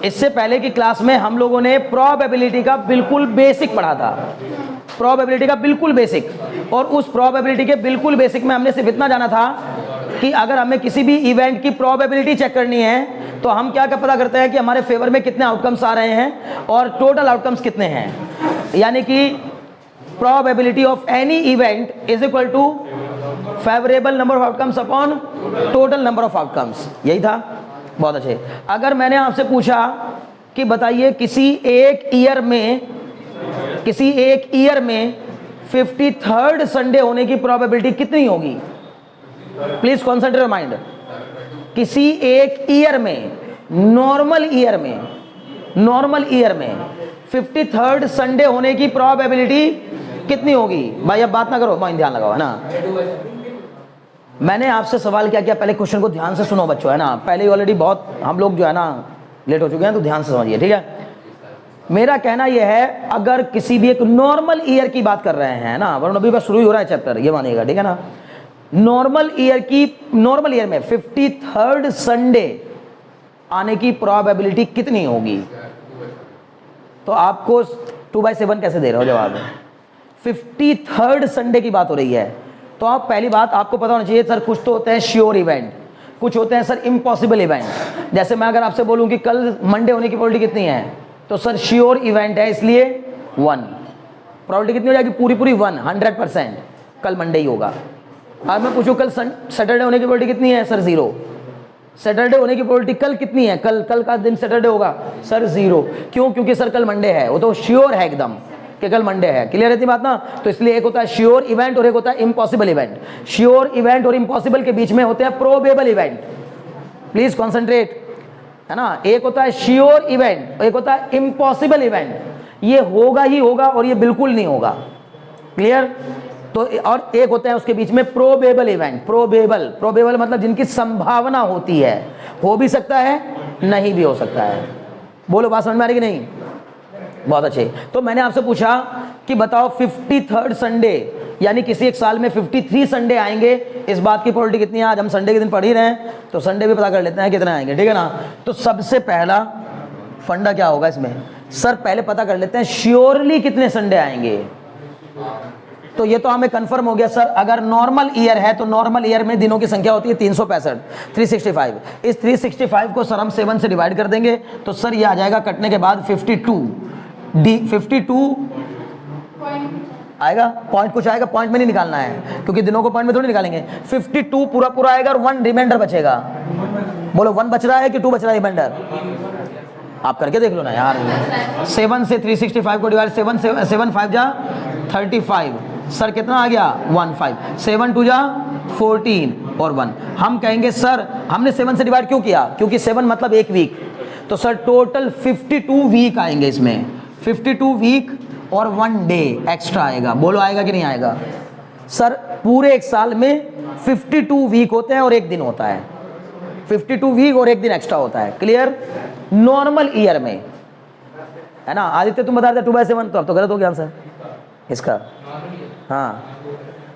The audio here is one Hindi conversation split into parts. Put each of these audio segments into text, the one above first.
इससे पहले की क्लास में हम लोगों ने प्रोबेबिलिटी का बिल्कुल बेसिक पढ़ा था, प्रोबेबिलिटी का बिल्कुल बेसिक। और उस प्रोबेबिलिटी के बिल्कुल बेसिक में हमने सिर्फ इतना जाना था कि अगर हमें किसी भी इवेंट की प्रोबेबिलिटी चेक करनी है तो हम क्या पता करते हैं कि हमारे फेवर में कितने आउटकम्स आ रहे हैं और टोटल आउटकम्स कितने हैं। यानी कि probability of any event is equal to favourable number of outcomes upon total number of outcomes. यही था। बहुत अच्छे। अगर मैंने आपसे पूछा कि बताइए किसी एक ईयर में 53rd संडे होने की प्रोबेबिलिटी कितनी होगी? Please concentrate your mind. किसी एक ईयर में, नॉर्मल ईयर में 53rd संडे होने की प्रोबेबिलिटी कितनी होगी? भाई अब बात ना करो, माइंड ध्यान लगाओ, है ना। मैंने आपसे सवाल क्या किया, पहले क्वेश्चन को ध्यान से सुनो बच्चों, है ना। पहले ही ऑलरेडी बहुत हम लोग जो है ना लेट हो चुके हैं, तो ध्यान से समझिए, ठीक है। मेरा कहना यह है, अगर किसी भी एक नॉर्मल ईयर की बात कर रहे हैं ना, वरना अभी बस शुरू ही हो रहा है चैप्टर, ये मानिएगा, ठीक है ना। नॉर्मल ईयर में 53rd संडे आने की प्रोबेबिलिटी कितनी होगी? तो आपको 2/7 कैसे दे रहे हो जवाब? 53rd संडे की बात हो रही है, तो आप पहली बात आपको पता होना चाहिए सर, कुछ तो होते हैं श्योर इवेंट, कुछ होते हैं सर इम्पॉसिबल इवेंट। जैसे मैं अगर आपसे बोलूं कि कल मंडे होने की प्रोबेबिलिटी कितनी है, तो सर श्योर इवेंट है इसलिए 1, प्रोबेबिलिटी कितनी हो जाएगी? पूरी 100% कल मंडे ही होगा। अब मैं पूछूं कल सैटरडे होने की प्रोबेबिलिटी कितनी है? सर 0। सैटरडे होने की प्रोबेबिलिटी कल कितनी है? कल का दिन सैटरडे होगा? सर 0। क्यों? क्योंकि सर कल मंडे है, वो तो श्योर है एकदम कि कल मंडे है। क्लियर है बात ना। तो इसलिए एक होता है श्योर इवेंट और एक होता है इम्पॉसिबल इवेंट। श्योर इवेंट और इम्पॉसिबल के बीच में होते हैं प्रोबेबल इवेंट। प्लीज कॉन्सेंट्रेट, है ना। एक होता है श्योर इवेंट, एक होता है इम्पॉसिबल इवेंट। ये होगा ही होगा और ये बिल्कुल नहीं होगा। क्लियर। तो और एक होता है उसके बीच में प्रोबेबल इवेंट। प्रोबेबल मतलब जिनकी संभावना होती है, हो भी सकता है, नहीं भी हो सकता है। बोलो बात समझ में आ रही कि नहीं? बहुत अच्छे। तो मैंने आपसे पूछा कि बताओ 53rd संडे, यानी किसी एक साल में 53 संडे आएंगे, इस बात की प्रोबेबिलिटी कितनी है? आज हम संडे के दिन पढ़ ही रहे हैं, तो संडे भी पता कर लेते हैं कितने आएंगे, ठीक है ना। तो सबसे पहला फंडा क्या होगा इसमें? सर पहले पता कर लेते हैं श्योरली कितने संडे आएंगे। तो ये तो हमें कंफर्म हो गया सर, अगर नॉर्मल ईयर है तो नॉर्मल ईयर में दिनों की संख्या होती है 365, 365। इस 365 को सर हम 7 से डिवाइड कर देंगे, तो सर ये आ जाएगा कटने के बाद 52 आएगा। पॉइंट कुछ आएगा, पॉइंट में नहीं निकालना है क्योंकि दिनों को पॉइंट में थोड़ी निकालेंगे। 52 पूरा आएगा और 1 रिमाइंडर बचेगा। बोलो 1 बच रहा है कि 2 बच रहा है रिमाइंडर? आप करके देख लो ना यार। 7 से 365 को डिवाइड, 7 5 जा 35, सर कितना आ गया? 15। 7 2 जा 14 और 1। हम कहेंगे सर हमने 7 से डिवाइड क्यों किया? क्योंकि 7 मतलब 1 वीक, तो सर टोटल 52 वीक आएंगे इसमें। 52 वीक और 1 डे एक्स्ट्रा आएगा। बोलो आएगा कि नहीं आएगा? सर पूरे एक साल में 52 वीक होते हैं और 1 दिन होता है। 52 वीक और 1 दिन एक्स्ट्रा होता है। क्लियर। नॉर्मल ईयर में, है ना। आदित्य तुम बता रहे थे 2/7, तो अब तो गलत हो गया आंसर इसका। हाँ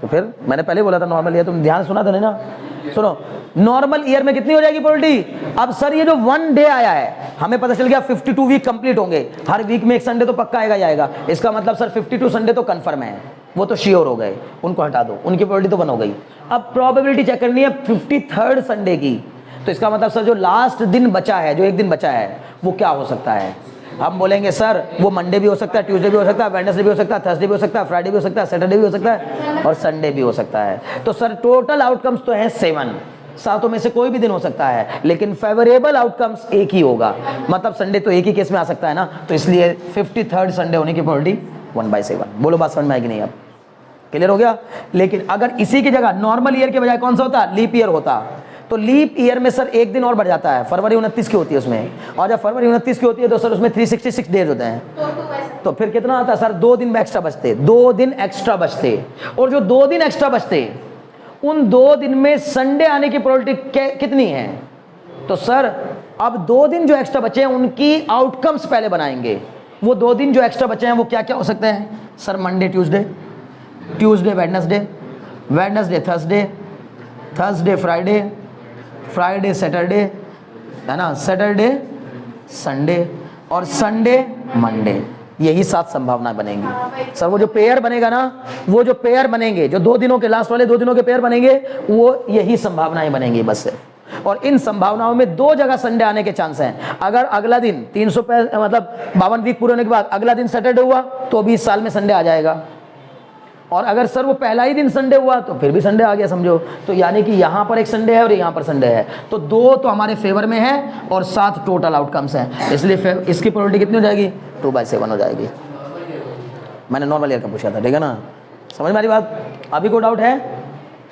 तो फिर मैंने पहले बोला था नॉर्मल ईयर, तुम ध्यान सुना था नहीं ना। सुनो, नॉर्मल ईयर में कितनी हो जाएगी प्रोबेबिलिटी? अब सर ये जो 1 डे आया है, हमें पता चल गया 52 वीक कंप्लीट होंगे, हर वीक में 1 संडे तो पक्का आएगा ही आएगा। इसका मतलब सर 52 संडे तो कंफर्म है, वो तो श्योर हो गए, उनको हटा दो, उनकी प्रोबेबिलिटी तो 1 हो गई। अब प्रोबेबिलिटी चेक करनी है 53rd संडे की, तो इसका मतलब सर जो लास्ट दिन बचा है, जो 1 दिन बचा है, वो क्या हो सकता है? हम बोलेंगे सर वो मंडे भी हो सकता है, ट्यूसडे भी हो सकता है, वेडनेसडे भी हो सकता है, थर्सडे भी हो सकता है, फ्राइडे भी हो सकता है, सैटरडे भी हो सकता है और संडे भी हो सकता है। तो सर टोटल आउटकम्स तो है 7, 7 में से कोई भी दिन हो सकता है, लेकिन फेवरेबल आउटकम्स 1 ही होगा। मतलब संडे तो 1 ही केस में आ सकता है ना, तो इसलिए 53rd संडे होने की प्रोबेबिलिटी 1/7। बोलो बात समझ में आएगी नहीं? अब क्लियर हो गया। लेकिन अगर इसी की जगह नॉर्मल ईयर के बजाय कौन सा होता? लीप ईयर होता, तो लीप ईयर में सर 1 दिन और बढ़ जाता है। फरवरी 29 की होती है उसमें, और जब फरवरी 29 की होती है तो सर उसमें 366 डेज होते हैं। तो फिर कितना आता है सर? 2 दिन एक्स्ट्रा बचते, 2 दिन एक्स्ट्रा बचते। और जो 2 दिन एक्स्ट्रा बचते, उन 2 दिन में संडे आने की प्रोबेबिलिटी कितनी है? तो सर अब 2 दिन जो एक्स्ट्रा बचे हैं उनकी आउटकम्स पहले बनाएंगे। वो 2 दिन जो एक्स्ट्रा बचे हैं वो क्या क्या हो सकते हैं? Sir Monday Tuesday, Tuesday Wednesday, Wednesday Thursday, Thursday Friday, Friday Saturday, है ना, सैटरडे संडे, और संडे मंडे, यही 7 संभावनाएं बनेंगी। सर वो जो पेयर बनेगा ना, वो जो पेयर बनेंगे, जो 2 दिनों के लास्ट वाले 2 दिनों के पेयर बनेंगे, वो यही संभावनाएं बनेंगी बस सिर्फ। और इन संभावनाओं में 2 जगह संडे आने के चांस हैं। अगर अगला दिन 300 मतलब 52 वीक पूरे होने के बाद अगला दिन सैटरडे हुआ तो भी इस साल में संडे आ जाएगा। और अगर सर वो पहला ही दिन संडे हुआ तो फिर भी संडे आ गया समझो। तो यानी कि यहाँ पर एक संडे है और यहाँ पर संडे है, तो 2 तो हमारे फेवर में है और 7 टोटल आउटकम्स हैं। इसलिए इसकी प्रोबेबिलिटी कितनी हो जाएगी? 2/7 हो जाएगी। मैंने नॉर्मल ईयर का पूछा था, ठीक है ना? समझ में आ रही बात? अभी कोई डाउट है?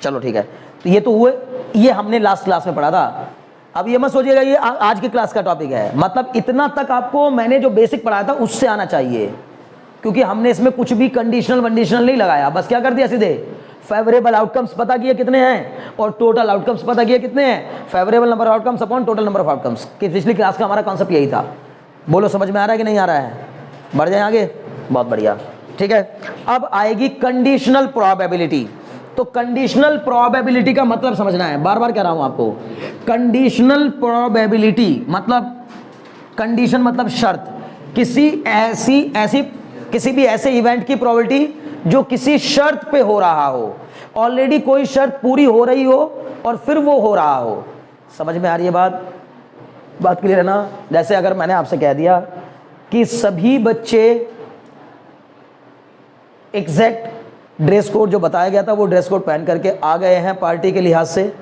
चलो ठीक है। तो ये तो हुए, ये हमने लास्ट क्लास में पढ़ा था। अब ये मत सोचिएगा ये आज की क्लास का टॉपिक है, मतलब इतना तक आपको मैंने जो बेसिक पढ़ाया था उससे आना चाहिए, क्योंकि हमने इसमें कुछ भी कंडीशनल वंडीशनल नहीं लगाया। बस क्या कर दिया, सीधे फेवरेबल आउटकम्स पता किए कितने हैं और टोटल आउटकम्स पता किए कितने हैं। Favourable number of outcomes upon total number of outcomes, कि पिछली क्लास का हमारा कॉन्सेप्ट यही था। बोलो समझ में आ रहा है कि नहीं आ रहा है? बढ़ जाए आगे, बहुत बढ़िया, ठीक है। अब आएगी कंडीशनल प्रोबेबिलिटी। तो कंडीशनल प्रोबेबिलिटी का मतलब समझना है, बार बार कह रहा हूं आपको। कंडीशनल प्रोबेबिलिटी मतलब, कंडीशन मतलब शर्त, किसी भी ऐसे इवेंट की प्रोबेबिलिटी जो किसी शर्त पे हो रहा हो, ऑलरेडी कोई शर्त पूरी हो रही हो और फिर वो हो रहा हो। समझ में आ रही है बात क्लियर है ना? जैसे अगर मैंने आपसे कह दिया कि सभी बच्चे एग्जैक्ट ड्रेस कोड जो बताया गया था वो ड्रेस कोड पहन करके आ गए हैं पार्टी के लिहाज से,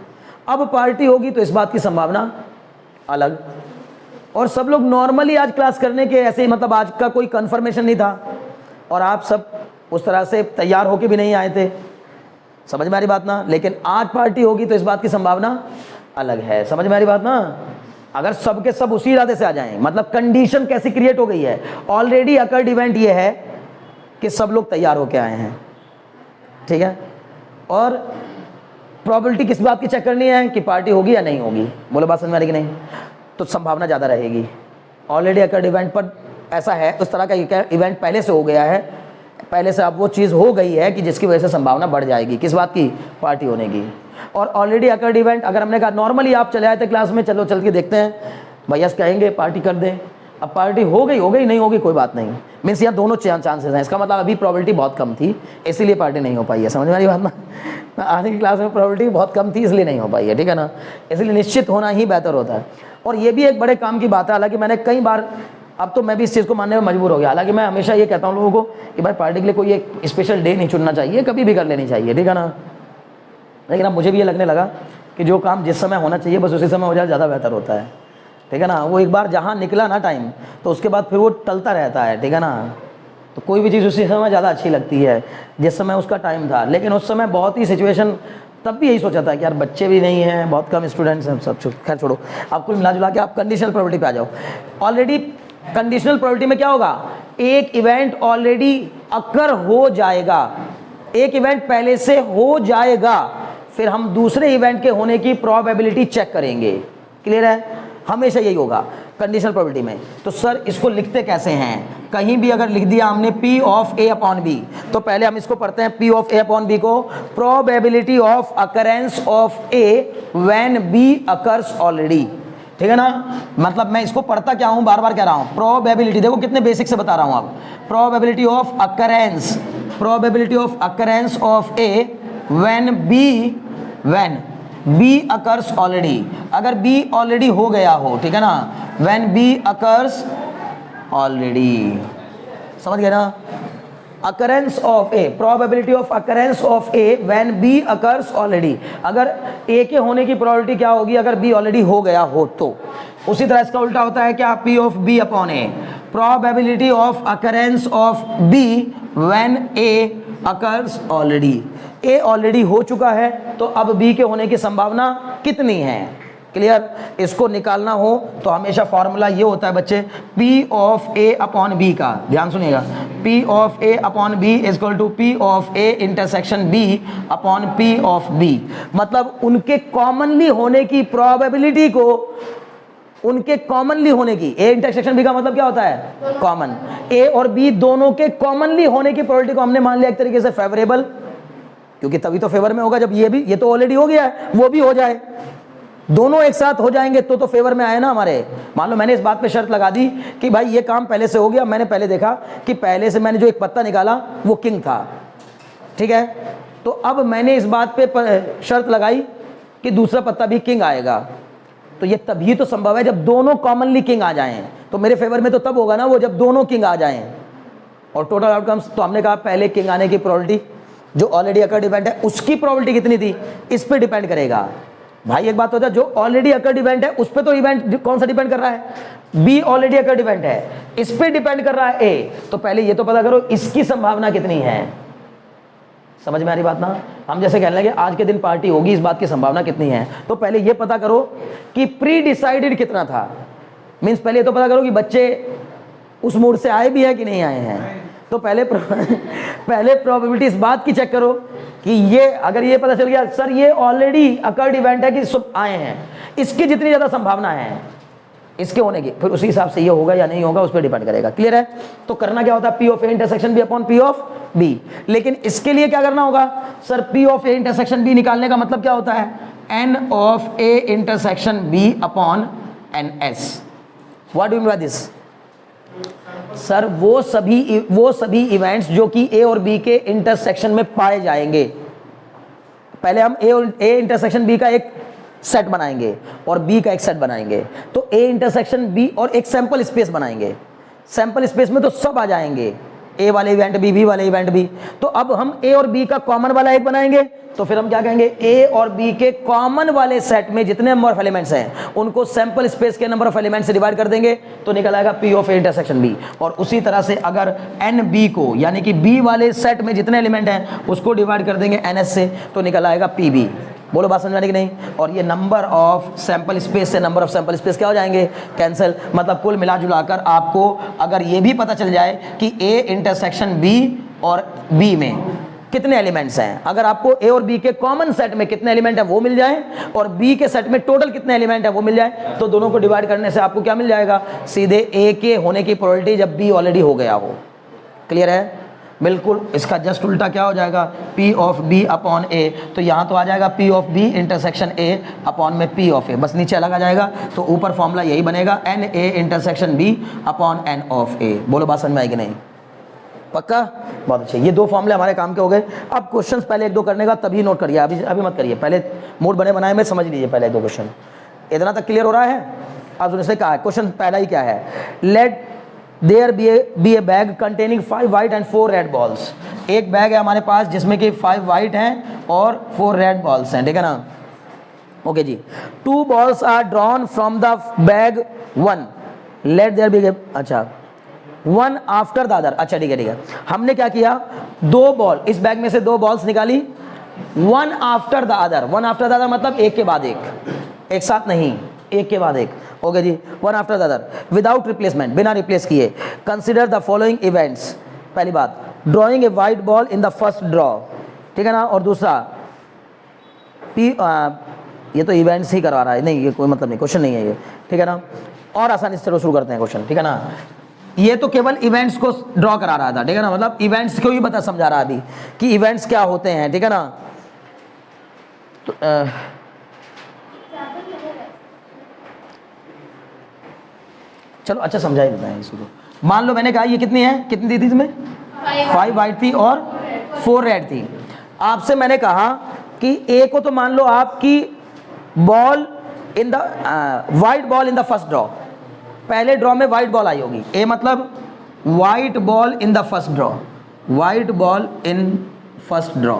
अब पार्टी होगी तो इस बात की संभावना अलग। और सब लोग नॉर्मली आज क्लास करने के ऐसे ही, मतलब आज का कोई कंफर्मेशन नहीं था और आप सब उस तरह से तैयार होके भी नहीं आए थे। समझ में आ रही बात ना? लेकिन आज पार्टी होगी तो इस बात की संभावना अलग है। समझ में आ रही बात ना? अगर सब के सब उसी इरादे से आ जाएं, मतलब कंडीशन कैसी क्रिएट हो गई है, ऑलरेडी अकर्ड इवेंट ये है कि सब लोग तैयार होके आए हैं, ठीक है। और प्रोबेबिलिटी किस बात की चेक करनी है कि पार्टी होगी या नहीं होगी। बोलो बात समझ में आ रही कि नहीं? तो संभावना ज़्यादा रहेगी। ऑलरेडी अकर्ड इवेंट पर ऐसा है, उस तरह का इवेंट पहले से हो गया है, पहले से अब वो चीज़ हो गई है कि जिसकी वजह से संभावना बढ़ जाएगी किस बात की? पार्टी होने की। और ऑलरेडी अकर्ड इवेंट, अगर हमने कहा नॉर्मली आप चले आए थे क्लास में, चलो चल के देखते हैं, भैया कहेंगे पार्टी कर दें, अब पार्टी हो गई नहीं होगी कोई बात नहीं, मीन्स यहाँ दोनों चांसेस हैं। इसका मतलब अभी प्रोबेबिलिटी बहुत कम थी इसलिए पार्टी नहीं हो पाई है। समझ में आ रही बात ना? आने की क्लास में प्रोबेबिलिटी बहुत कम थी इसलिए नहीं हो पाई है, ठीक है ना? इसलिए निश्चित होना ही बेहतर होता है। और ये भी एक बड़े काम की बात है, हालांकि मैंने कई बार, अब तो मैं भी इस चीज़ को मानने में मजबूर हो गया। हालांकि मैं हमेशा ये कहता हूँ लोगों को कि भाई पार्टी के लिए कोई एक स्पेशल डे नहीं चुनना चाहिए, कभी भी कर लेनी चाहिए, ठीक है ना? लेकिन अब मुझे भी ये लगने लगा कि जो काम जिस समय होना चाहिए बस उसी समय हो जाए, ज़्यादा बेहतर होता है, ठीक है ना? वो एक बार जहाँ निकला ना टाइम, तो उसके बाद फिर वो टलता रहता है, ठीक है ना? तो कोई भी चीज़ उसी समय ज़्यादा अच्छी लगती है जिस समय उसका टाइम था। लेकिन उस समय बहुत ही सिचुएशन, तब भी यही सोचा था कि यार बच्चे भी नहीं हैं, बहुत कम स्टूडेंट्स हैं, सब खैर छोड़ो। आप कुल मिला जुला के आप कंडीशनल प्रोबेबिलिटी पे आ जाओ। ऑलरेडी कंडीशनल प्रोबेबिलिटी में क्या होगा? एक इवेंट ऑलरेडी अकर हो जाएगा, एक इवेंट पहले से हो जाएगा, फिर हम दूसरे इवेंट के होने की प्रोबेबिलिटी चेक करेंगे। क्लियर है? हमेशा यही होगा कंडीशनल प्रोबेबिलिटी में। तो सर इसको लिखते कैसे हैं? कहीं भी अगर लिख दिया हमने P of A upon B, तो पहले हम इसको पढ़ते हैं P of A upon B को, probability of occurrence of A when B occurs already, ठीक है ना? मतलब मैं इसको पढ़ता क्या हूं, बार बार कह रहा हूं, प्रोबेबिलिटी, देखो कितने बेसिक से बता रहा हूं आप, probability of occurrence, probability of occurrence of A when B occurs already, अगर B ऑलरेडी हो गया हो, ठीक है ना? व्हेन B अकर्स ऑलरेडी, समझ गए ना? Occurrence of A, probability of occurrence of A when B occurs already. अगर A के होने की प्रोबेबिलिटी क्या होगी अगर B ऑलरेडी हो गया हो तो। उसी तरह इसका उल्टा होता है क्या? P of B upon A, probability of occurrence of B when A occurs already. A already हो चुका है तो अब B के होने की संभावना कितनी है? क्लियर? इसको निकालना हो तो हमेशा फॉर्मूला ये होता है बच्चे, P of A upon B का, ध्यान सुनिएगा, P of A upon B is equal to P of A intersection B upon P of B। मतलब उनके कॉमनली होने की प्रोबेबिलिटी को, उनके कॉमनली होने की, A इंटरसेक्शन B का मतलब क्या होता है? कॉमन। A और B दोनों के कॉमनली होने की प्रोबेबिलिटी को हमने मान लिया एक तरीके से फेवरेबल, क्योंकि तभी तो फेवर में होगा जब ये तो ऑलरेडी हो गया है वो भी हो जाए, दोनों एक साथ हो जाएंगे तो फेवर में आए ना हमारे। मान लो मैंने इस बात पे शर्त लगा दी कि भाई ये काम पहले से हो गया, मैंने पहले देखा कि पहले से मैंने जो एक पत्ता निकाला वो किंग था, ठीक है, तो अब मैंने इस बात पे शर्त लगाई कि दूसरा पत्ता भी किंग आएगा, तो ये तभी तो संभव है जब दोनों कॉमनली किंग आ जाएं। तो मेरे फेवर में तो तब होगा ना वो जब दोनों किंग आ जाएं। और टोटल आउटकम्स तो हमने कहा पहले किंग आने की प्रोबेबिलिटी जो ऑलरेडी अकर्ड इवेंट है उसकी प्रोबेबिलिटी कितनी थी, इस पे डिपेंड करेगा। भाई एक बात होता है, जो ऑलरेडी अकर्ड इवेंट है उस पे तो इवेंट कौन सा डिपेंड कर रहा है, बी ऑलरेडी अकर्ड इवेंट है, इस पे डिपेंड कर रहा है ए। तो पहले ये तो पता करो इसकी संभावना कितनी है। समझ में आ रही बात ना। हम जैसे कहने लगे आज के दिन पार्टी होगी, इस बात की संभावना कितनी है, तो पहले ये पता करो कि प्री डिसाइडेड कितना था। मींस पहले तो पता करो कि बच्चे उस मूड से आए भी है कि नहीं आए हैं। तो पहले प्रोबेबिलिटी इस बात की चेक करो कि ये अगर ये पता चल गया सर ये ऑलरेडी अकर्ड इवेंट है कि सब आए हैं, इसकी जितनी ज्यादा संभावना है इसके होने की, फिर उसी हिसाब से ये होगा या नहीं होगा उस पर डिपेंड करेगा। क्लियर है। तो करना क्या होता है, P of A intersection B upon P of B. लेकिन इसके लिए क्या करना होगा sir, P of A intersection B निकालने का मतलब क्या होता है, N of A intersection B upon N S. What do you mean by this sir, वो सभी इवेंट्स जो कि ए और बी के इंटरसेक्शन में पाए जाएंगे। पहले हम ए और ए इंटरसेक्शन बी का एक सेट बनाएंगे और बी का एक सेट बनाएंगे। तो ए इंटरसेक्शन बी और एक सैंपल स्पेस बनाएंगे। सैंपल स्पेस में तो सब आ जाएंगे, ए वाले इवेंट भी, बी वाले इवेंट भी। तो अब हम ए और बी का कॉमन वाला एक बनाएंगे, तो फिर हम क्या कहेंगे, ए और बी के कॉमन वाले सेट में जितने नंबर ऑफ एलिमेंट्स हैं उनको सैंपल स्पेस के नंबर ऑफ एलिमेंट्स से डिवाइड कर देंगे, तो निकल आएगा P of A intersection B. और उसी तरह से अगर एन बी को यानी कि बी वाले सेट में जितने एलिमेंट हैं उसको डिवाइड कर देंगे एन एस से, तो निकल आएगा पी बी। बोलो बात समझ में आ रही कि नहीं। और ये नंबर ऑफ सैंपल स्पेस से नंबर ऑफ सैंपल स्पेस क्या हो जाएंगे, कैंसिल। मतलब कुल मिला जुलाकर आपको अगर ये भी पता चल जाए कि ए इंटरसेक्शन बी और बी में कितने एलिमेंट्स हैं, अगर आपको ए और बी के कॉमन सेट में कितने एलिमेंट हैं वो मिल जाए और बी के सेट में टोटल कितने एलिमेंट हैं वो मिल जाए, तो दोनों को डिवाइड करने से आपको क्या मिल जाएगा, सीधे ए के होने की प्रोबेबिलिटी जब बी ऑलरेडी हो गया हो। क्लियर है। बिल्कुल इसका जस्ट उल्टा क्या हो जाएगा, P of B upon A। तो यहाँ तो आ जाएगा P of B intersection A upon में P ऑफ A, बस नीचे अलग आ जाएगा। तो ऊपर फॉर्मूला यही बनेगा NA intersection B upon N of A। बोलो बात समझ में आएगी नहीं, पक्का। बहुत अच्छे, ये दो फॉर्मूले हमारे काम के हो गए। अब क्वेश्चंस पहले एक दो करने का तभी नोट करिए, अभी मत करिए, पहले मूड बने बनाए में समझ लीजिए पहले दो क्वेश्चन। इतना तक क्लियर हो रहा है। अब उनसे कहा है क्वेश्चन पहला ही क्या है, let there be a bag containing 5 white and 4 red balls. एक बैग है हमारे पास जिसमें कि 5 वाइट हैं और 4 रेड बॉल्स हैं, ठीक है ना। ओके जी। 2 balls are drawn from the bag 1, let there be, अच्छा 1 आफ्टर द अदर। अच्छा ठीक है ठीक है, हमने क्या किया, 2 बॉल इस बैग में से 2 बॉल्स निकाली, 1 after the other. 1 after the other मतलब एक के बाद एक साथ नहीं, एक के बाद एक। ओके जी, 1 after the other without replacement, बिना रिप्लेस किए। Consider the following events. पहली बात, drawing a white ball in the first draw, ठीक है ना। और दूसरा ये तो इवेंट्स ही करवा रहा है, नहीं ये कोई मतलब नहीं, क्वेश्चन नहीं है ये, ठीक है ना। और आसानी से चलो शुरू करते हैं क्वेश्चन, ठीक है ना। ये तो केवल इवेंट्स को ड्रॉ करा रहा था, ठीक है ना, मतलब इवेंट्स को ही बता समझा रहा अभी कि इवेंट्स क्या होते हैं, ठीक है ना। तो चलो अच्छा समझाई देता है इसको। मान लो मैंने कहा ये कितनी है, कितनी दी थी इसमें, 5 वाइट थी और 4 रेड थी। आपसे मैंने कहा कि ए को तो मान लो आपकी ball in the white ball in the first draw, पहले ड्रॉ में वाइट बॉल आई होगी, ए मतलब white ball in the first draw, white ball in first draw.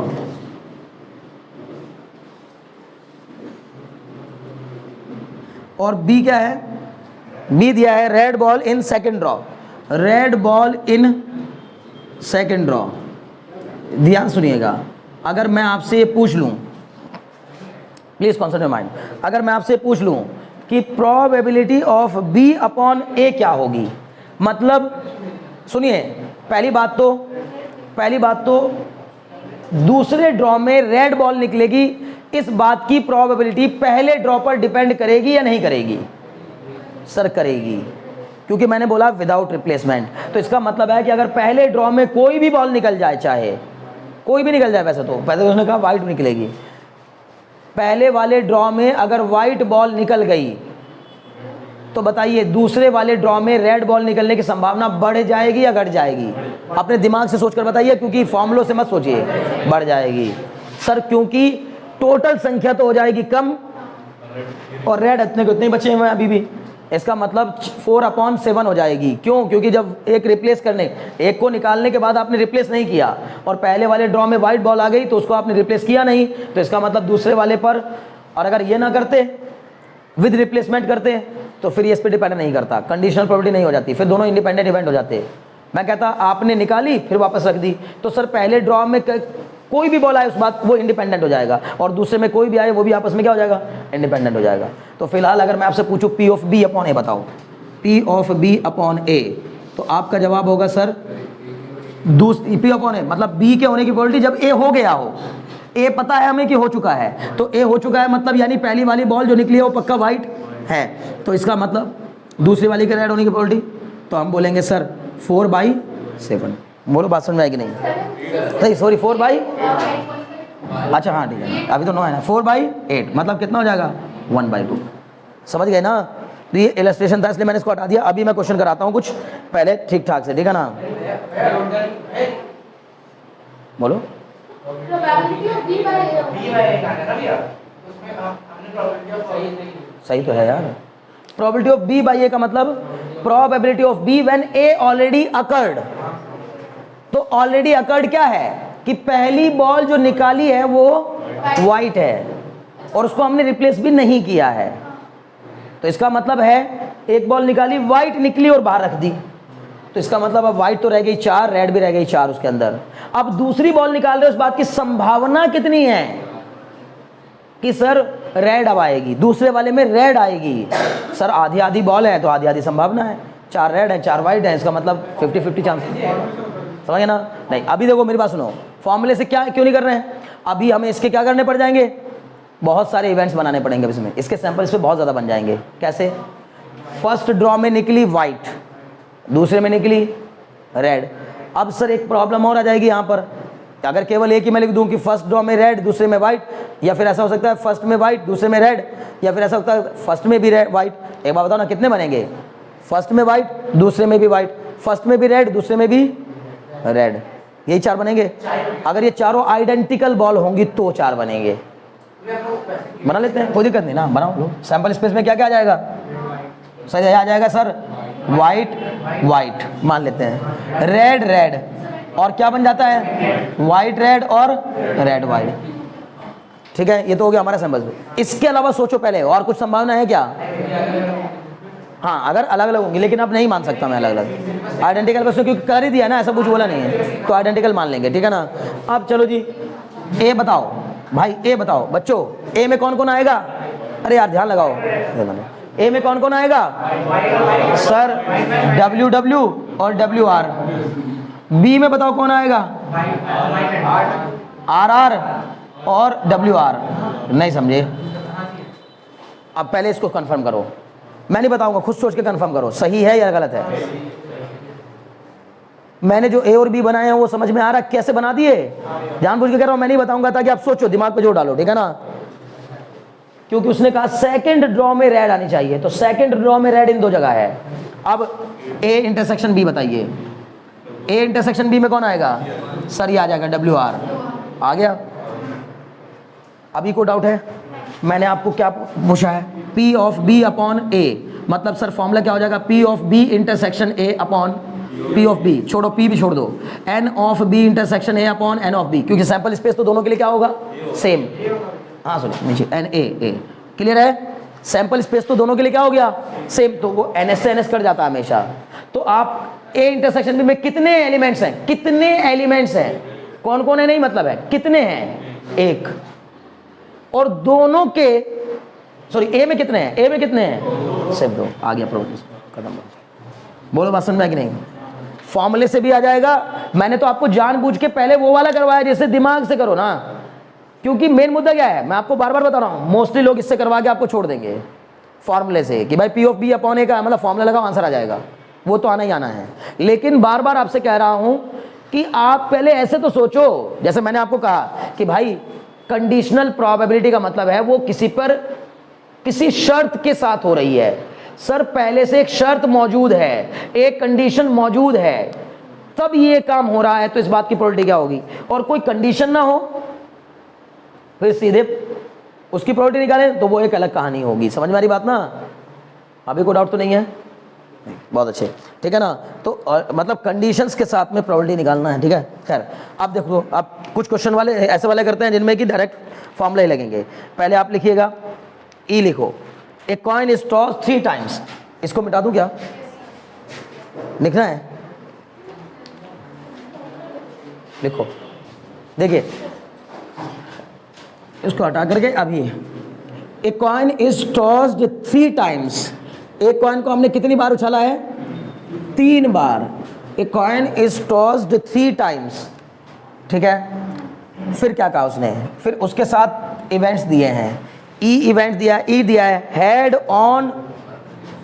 और बी क्या है, बी दिया है red ball in second draw, red ball in second draw. ध्यान सुनिएगा, अगर मैं आपसे ये पूछ लूं, प्लीज कॉन्सेंट्रेट माइंड, अगर मैं आपसे पूछ लूं कि प्रोबेबिलिटी ऑफ बी अपॉन ए क्या होगी, मतलब सुनिए, पहली बात तो दूसरे ड्रॉ में रेड बॉल निकलेगी, इस बात की प्रोबेबिलिटी पहले ड्रॉ पर डिपेंड करेगी या नहीं करेगी, सर करेगी, क्योंकि मैंने बोला विदाउट रिप्लेसमेंट। तो इसका मतलब है कि अगर पहले ड्रॉ में कोई भी बॉल निकल जाए, चाहे कोई भी निकल जाए, वैसे तो पहले उसने कहा वाइट निकलेगी, पहले वाले ड्रॉ में अगर व्हाइट बॉल निकल गई तो बताइए दूसरे वाले ड्रॉ में रेड बॉल निकलने की संभावना बढ़ जाएगी या घट जाएगी? अपने दिमाग से सोचकर बताइए, क्योंकि फॉर्मूलों से मत सोचिए। बढ़ जाएगी सर, क्योंकि टोटल संख्या तो हो जाएगी कम और रेड इतने को इतने बचे हुए हैं अभी भी। इसका मतलब 4/7 हो जाएगी। क्यों? क्योंकि जब एक रिप्लेस करने, एक को निकालने के बाद आपने रिप्लेस नहीं किया और पहले वाले ड्रॉ में व्हाइट बॉल आ गई तो उसको आपने रिप्लेस किया नहीं, तो इसका मतलब दूसरे वाले पर, और अगर ये ना करते विद रिप्लेसमेंट करते तो फिर ये इस पर डिपेंड नहीं करता, कंडीशनल प्रोबेबिलिटी नहीं हो जाती, फिर दोनों इंडिपेंडेंट इवेंट हो जाते। मैं कहता आपने निकाली फिर वापस रख दी तो सर पहले ड्रॉ में कोई भी बॉल आए उस बात वो इंडिपेंडेंट हो जाएगा और दूसरे में कोई भी आए वो भी आपस में क्या हो जाएगा? इंडिपेंडेंट हो जाएगा। तो फिलहाल अगर मैं आपसे पूछूं P of B upon A बताओ, P of B upon A, तो आपका जवाब होगा सर दूसरी P अपॉन A, मतलब B के होने की प्रोबेबिलिटी जब A हो गया हो। A पता है हमें कि हो चुका है, तो A हो चुका है मतलब यानी पहली वाली बॉल जो निकली है वो पक्का व्हाइट है, तो इसका मतलब दूसरी वाली के रेड होने की प्रोबेबिलिटी, तो हम बोलेंगे सर 4/7। बोलो बात समझ में आएगी नहीं? नहीं सॉरी 4/, अच्छा हाँ ठीक है, अभी तो 9 है ना, 4/8 मतलब कितना हो जाएगा? 1/2। समझ गए ना? तो ये इलस्ट्रेशन था इसलिए मैंने इसको हटा दिया। अभी मैं क्वेश्चन कराता हूँ कुछ पहले ठीक ठाक से, ठीक है ना? बोलो। सही तो है यार। प्रोबेबिलिटी ऑफ B/A का मतलब probability of B when A already occurred. तो ऑलरेडी अकर्ड क्या है कि पहली बॉल जो निकाली है वो व्हाइट है और उसको हमने रिप्लेस भी नहीं किया है, तो इसका मतलब है एक बॉल निकाली व्हाइट निकली और बाहर रख दी, तो इसका मतलब अब व्हाइट तो रह गई 4, रेड भी रह गई 4 उसके अंदर। अब दूसरी बॉल निकाल रहे, उस बात की संभावना कितनी है कि सर रेड अब आएगी, दूसरे वाले में रेड आएगी। सर आधी आधी बॉल है तो आधी आधी संभावना है, 4 रेड है 4 व्हाइट है, इसका मतलब 50-50 चांस। समझे ना? नहीं अभी देखो मेरी बात सुनो, फॉर्मूले से क्या क्यों नहीं कर रहे हैं? अभी हमें इसके क्या करने पड़ जाएंगे? बहुत सारे इवेंट्स बनाने पड़ेंगे इसमें, इसके सैंपल इस पे बहुत ज़्यादा बन जाएंगे। कैसे? फर्स्ट ड्रॉ में निकली व्हाइट, दूसरे में निकली रेड। अब सर एक प्रॉब्लम और आ जाएगी यहाँ पर, अगर केवल एक ही मैं लिख दूँ कि फर्स्ट ड्रॉ में रेड दूसरे में व्हाइट, या फिर ऐसा हो सकता है फर्स्ट में व्हाइट दूसरे में रेड, या फिर ऐसा होता है फर्स्ट में भी रेड व्हाइट। एक बार बताओ ना कितने बनेंगे? फर्स्ट में व्हाइट दूसरे में भी व्हाइट, फर्स्ट में भी रेड दूसरे में भी रेड, यही 4 बनेंगे। अगर ये चारों आइडेंटिकल बॉल होंगी तो 4 बनेंगे। बना लेते हैं, कोई दिक्कत नहीं ना, बनाओ लो। सैंपल स्पेस में क्या क्या आ जाएगा? सही आ जाएगा सर व्हाइट व्हाइट मान लेते हैं, रेड रेड, और क्या बन जाता है? व्हाइट रेड और रेड व्हाइट। ठीक है, ये तो हो गया हमारा सैंपल। इसके अलावा सोचो पहले और कुछ संभावना है क्या? हाँ अगर अलग अलग होंगी, लेकिन अब नहीं मान सकता मैं अलग अलग। आइडेंटिकल बस क्योंकि कर ही दिया ना, ऐसा कुछ बोला नहीं है, तो आइडेंटिकल मान लेंगे। ठीक है ना? अब चलो जी ए बताओ भाई, ए बताओ बच्चों, ए में कौन कौन आएगा? अरे यार ध्यान लगाओ, ए में कौन कौन आएगा? सर WW और WR। बी में बताओ कौन आएगा? RR और WR। नहीं समझे? अब पहले इसको कंफर्म करो, मैं नहीं बताऊंगा, खुद सोच के कंफर्म करो सही है या गलत है। मैंने जो ए और बी बनाए हैं वो समझ में आ रहा है कैसे बना दिए? जानबूझ के कह रहा हूं, मैं नहीं बताऊंगा ताकि आप सोचो, दिमाग पे जोर डालो। ठीक है ना? क्योंकि उसने कहा सेकंड ड्रॉ में रेड आनी चाहिए, तो सेकंड ड्रॉ में रेड इन 2 जगह है। अब ए इंटरसेक्शन बी बताइए, ए इंटरसेक्शन बी में कौन आएगा? सर ये आ जाएगा WR। आ गया? अभी कोई डाउट है? मैंने आपको क्या पूछा है? P of B upon A, मतलब सर फॉर्मूला क्या हो जाएगा? P of B intersection A upon P of B, छोड़ो P भी छोड़ दो, N of B intersection A upon N of B, क्योंकि सैंपल स्पेस तो दोनों के लिए क्या होगा? सेम। हाँ सुनो नीचे NA। क्लियर है? सैंपल स्पेस तो दोनों के लिए क्या हो गया? सेम, तो वो NS से NS कट जाता है हमेशा। तो आप A इंटरसेक्शन B में कितने एलिमेंट्स हैं? कितने एलिमेंट्स हैं? कौन कौन है नहीं मतलब है, कितने हैं? 1। और दोनों के सॉरी ए में कितने हैं? ए में कितने हैं? सिर्फ 2। आ गया प्रॉब्लम खत्म। बोलो बात समझ में कि नहीं? फॉर्मूले से भी आ जाएगा। मैंने तो आपको जानबूझ के पहले वो वाला करवाया जैसे दिमाग से करो ना, क्योंकि मेन मुद्दा क्या है मैं आपको बार बार बता रहा हूं, मोस्टली लोग इससे करवा के आपको छोड़ देंगे फॉर्मूले से कि भाई P of B upon A का मतलब फॉर्मूला लगाओ आंसर आ जाएगा, वो तो आना ही आना है। लेकिन बार बार आपसे कह रहा हूं कि आप पहले ऐसे तो सोचो, जैसे मैंने आपको कहा कि भाई कंडीशनल प्रोबेबिलिटी का मतलब है वो किसी पर किसी शर्त के साथ हो रही है। सर पहले से एक शर्त मौजूद है, एक कंडीशन मौजूद है, तब ये काम हो रहा है, तो इस बात की प्रोबेबिलिटी क्या होगी? और कोई कंडीशन ना हो फिर सीधे उसकी प्रोबेबिलिटी निकालें तो वो एक अलग कहानी होगी। समझ में आ रही बात ना? अभी कोई डाउट तो नहीं है? बहुत अच्छे, ठीक है ना? तो मतलब कंडीशंस के साथ में प्रोबेबिलिटी निकालना है, ठीक है। खैर अब देखो, आप कुछ क्वेश्चन वाले ऐसे वाले करते हैं जिनमें कि डायरेक्ट फॉर्मूला ही लगेंगे। पहले आप लिखिएगा, ई लिखो, a coin is toss 3 times. इसको मिटा दूं क्या? लिखना है, लिखो। देखिए इसको हटा करके अभी, a coin is tossed 3 times. एक कॉइन को हमने कितनी बार उछाला है? 3 बार। A coin is tossed 3 times, ठीक है। फिर क्या कहा उसने? फिर उसके साथ इवेंट्स दिए हैं। ई इवेंट दिया, ई दिया है head on,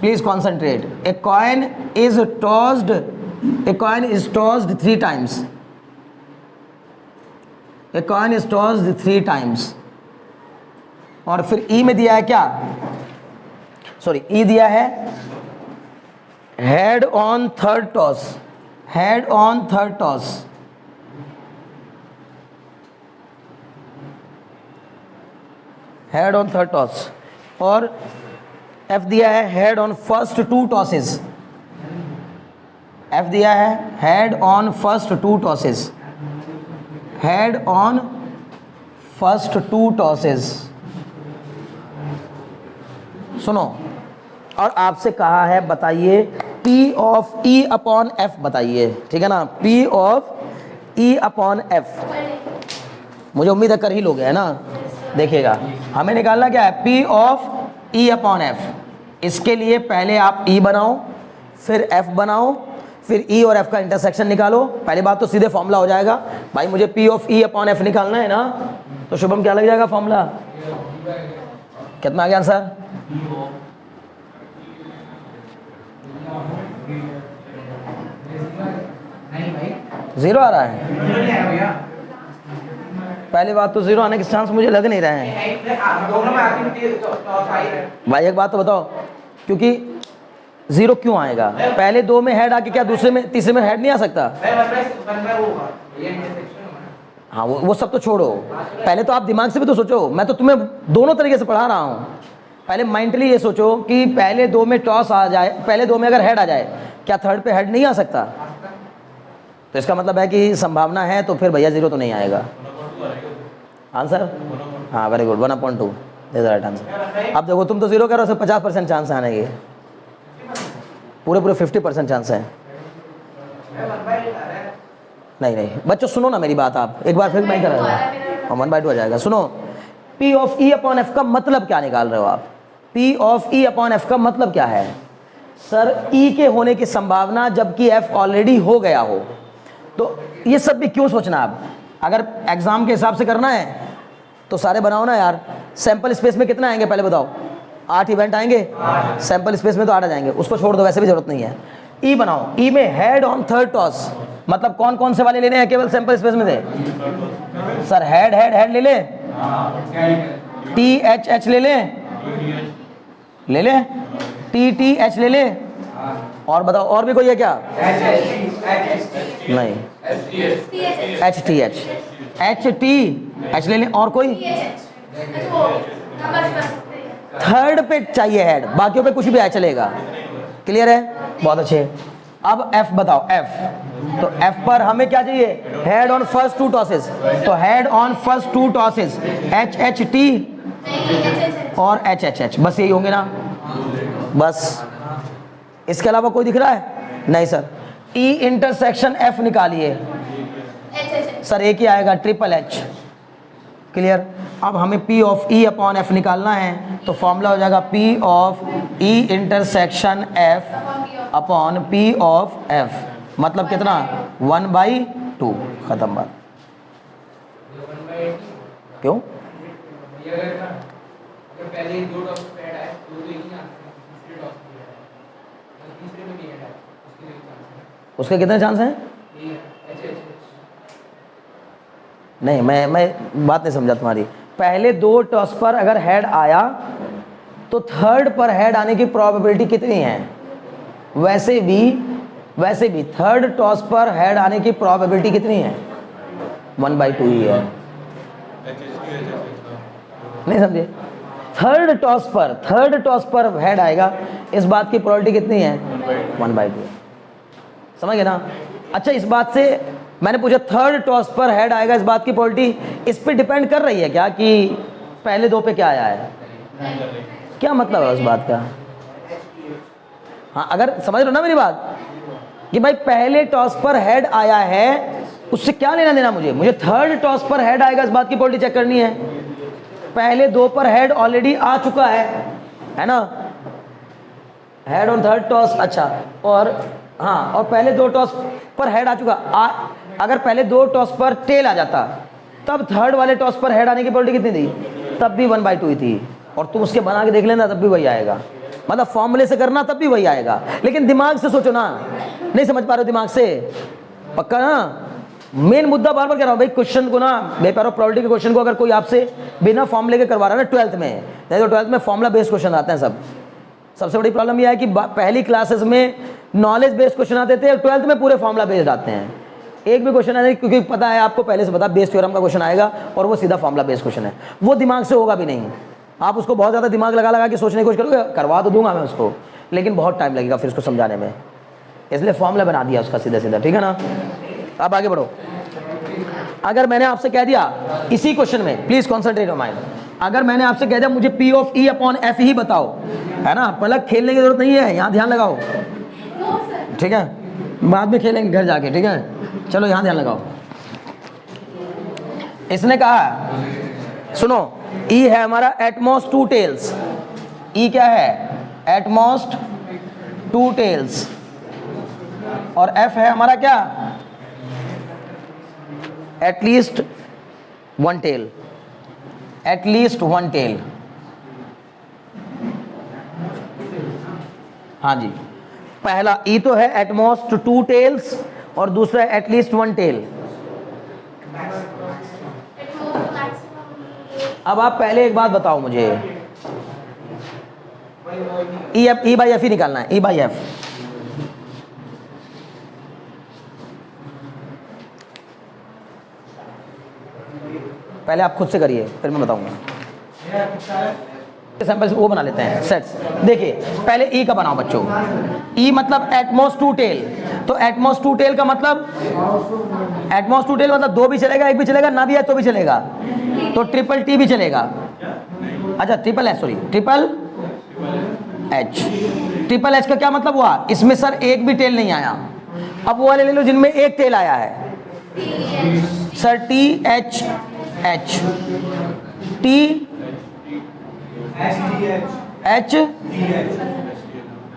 please concentrate. A coin is tossed, a coin is tossed 3 times, a coin is tossed 3 times. और फिर ई में दिया है क्या? सॉरी, ई दिया है head on third toss, head on third toss, head on third toss. और एफ दिया है head on first 2 tosses, F दिया है head on first 2 tosses, head on first 2 tosses. सुनो, और आपसे कहा है बताइए P of E upon F बताइए, ठीक है ना? P of E upon F मुझे उम्मीद है कर ही लोगे, है ना? देखिएगा हमें निकालना क्या है? P of E upon F। इसके लिए पहले आप E बनाओ, फिर F बनाओ, फिर E और F का इंटरसेक्शन निकालो। पहली बात तो सीधे फॉर्मूला हो जाएगा भाई, मुझे P of E upon F निकालना है ना, तो शुभम क्या लग जाएगा फॉर्मूला? कितना आ गया आंसर? जीरो आ रहा है। पहली बात तो जीरो आने के चांस मुझे लग नहीं रहे हैं भाई। एक बात तो बताओ, क्योंकि जीरो क्यों आएगा? पहले 2 में हेड आके क्या दूसरे में तीसरे में हेड नहीं आ सकता? हाँ वो सब तो छोड़ो, पहले तो आप दिमाग से भी तो सोचो। मैं तो तुम्हें दोनों तरीके से पढ़ा रहा हूँ। पहले मेंटली ये सोचो कि पहले 2 में टॉस आ जाए, पहले 2 में अगर हेड आ जाए, क्या थर्ड पे हेड नहीं आ सकता? तो इसका मतलब है कि संभावना है, तो फिर भैया जीरो तो नहीं आएगा आंसर। हाँ very good, 1/2 is right answer. अब देखो तुम तो जीरो कर रहे हो, 50% चांस आने के, पूरे 50% चांस है। नहीं बच्चों सुनो ना मेरी बात, आप एक बार फिर मैं कर रहा हूँ, 1/2 आ जाएगा। सुनो, P of E upon F का मतलब क्या निकाल रहे हो आप? P of E upon F का मतलब क्या है? सर E के होने की संभावना जबकि F ऑलरेडी हो गया हो। तो ये सब भी क्यों सोचना? आप अगर एग्जाम के हिसाब से करना है तो सारे बनाओ ना यार। सैंपल स्पेस में कितना आएंगे पहले बताओ? 8 इवेंट आएंगे, सैंपल स्पेस में तो 8 आ जाएंगे, उसको छोड़ दो, वैसे भी जरूरत नहीं है। E बनाओ, E में हेड ऑन थर्ड टॉस, मतलब कौन कौन से वाले लेने हैं केवल सैंपल स्पेस में से? सर हेड हेड हेड ले ले, TH ले ले, ले ले, TTH ले ले, और बताओ और भी कोई है क्या? नहीं, HTH ले ले, और कोई? थर्ड पे चाहिए हेड, बाकियों पे कुछ भी आ चलेगा। क्लियर है? बहुत अच्छे। अब F बताओ, F तो F पर हमें क्या चाहिए? हेड ऑन फर्स्ट 2 टॉसेस, तो head on first 2 tosses HHT और HHH, बस यही होंगे ना? बस इसके अलावा कोई दिख रहा है? नहीं सर। E इंटरसेक्शन F निकालिए सर, एक ही आएगा, HHH। क्लियर? अब हमें P of E upon F निकालना है, तो फॉर्मूला हो जाएगा P of E intersection F upon P of F, मतलब कितना? 1/2। खत्म बात। क्यों? उसके कितने चांस हैं? नहीं, मैं बात नहीं समझा तुम्हारी। पहले दो टॉस पर अगर हेड आया तो थर्ड पर हेड आने की प्रोबेबिलिटी कितनी है? वैसे भी थर्ड टॉस पर हेड आने की प्रोबेबिलिटी कितनी है? 1/2 ही है। नहीं समझे? थर्ड टॉस पर हेड आएगा, इस बात की प्रोबेबिलिटी कितनी है? 1/2। समझ गए ना? अच्छा, इस बात से मैंने पूछा थर्ड टॉस पर हेड आएगा, इस बात की प्रोबेबिलिटी इस पे डिपेंड कर रही है क्या कि पहले दो पे क्या आया है? क्या मतलब है उस बात का? हाँ, अगर समझ लो ना मेरी बात कि भाई पहले टॉस पर हेड आया है, उससे क्या लेना देना मुझे थर्ड टॉस पर हेड आएगा इस बात की प्रोबेबिलिटी चेक करनी है। पहले दो पर हेड ऑलरेडी आ चुका है ना? Head on third toss. अच्छा, और हाँ, और पहले दो टॉस पर हेड आ चुका। अगर पहले दो टॉस पर टेल आ जाता तब थर्ड वाले टॉस पर हेड आने की प्रोबेबिलिटी कितनी थी? तब भी 1/2 ही थी। और तुम उसके बना के देख लेना, तब भी वही आएगा। मतलब फॉर्मूले से करना तब भी वही आएगा, लेकिन दिमाग से सोचो ना। नहीं समझ पा रहे हो दिमाग से? पक्का ना? मेन मुद्दा बार बार कह रहा हूँ भाई, क्वेश्चन को ना बेपारो प्रोबेबिलिटी के क्वेश्चन को अगर कोई आपसे बिना फॉर्मूले के करवा रहा है ना 12th में, नहीं तो 12th में फॉर्मूला बेस्ड क्वेश्चन आते हैं सब। सबसे बड़ी प्रॉब्लम यह है कि पहली क्लासेस में नॉलेज बेस्ड क्वेश्चन आते थे और 12th में पूरे फॉर्मूला बेस्ड आते हैं। एक भी क्वेश्चन आए क्योंकि पता है आपको पहले से पता बेस थ्योरम का क्वेश्चन आएगा और वो सीधा फॉर्मूला बेस्ड क्वेश्चन है, वो दिमाग से होगा भी नहीं। आप उसको बहुत ज़्यादा दिमाग लगा के सोचने की कोशिश करोगे, करवा तो दूंगा मैं उसको, लेकिन बहुत टाइम लगेगा फिर उसको समझाने में, इसलिए फॉर्मूला बना दिया उसका सीधा सीधा। ठीक है ना? अब आगे बढ़ो। अगर मैंने आपसे कह दिया इसी क्वेश्चन में, प्लीज कॉन्सेंट्रेट ऑन माइंड, अगर मैंने आपसे कह दिया मुझे P of E upon F ही बताओ, है ना? पलक खेलने की जरूरत नहीं है, यहाँ ध्यान लगाओ। ठीक है, बाद में खेलेंगे घर जाके। ठीक है, चलो यहाँ ध्यान लगाओ। इसने कहा, सुनो, E है हमारा एटमॉस्ट 2 टेल्स। E क्या है? एटमॉस्ट 2 टेल्स। और F है हमारा क्या? At least 1 tail. At least 1 tail. हाँ जी, पहला E तो है एटमॉस्ट 2 टेल्स और दूसरा है एटलीस्ट 1 टेल। अब आप पहले एक बात बताओ मुझे, E बाई एफ ही निकालना है। E बाई एफ पहले आप खुद से करिए, फिर मैं बताऊंगा। सैंपल वो बना लेते हैं सेट्स। देखिए, पहले E का बनाओ बच्चों। E मतलब एटमॉस्ट 2 टेल। तो एटमॉस्ट 2 टेल का मतलब, एटमॉस्ट 2 टेल मतलब 2 भी चलेगा, 1 भी चलेगा, ना भी है तो भी चलेगा। तो ट्रिपल T भी चलेगा। अच्छा, ट्रिपल H का क्या मतलब हुआ? इसमें सर एक भी टेल नहीं आया। अब वो वाले ले लो जिनमें एक टेल आया है सर,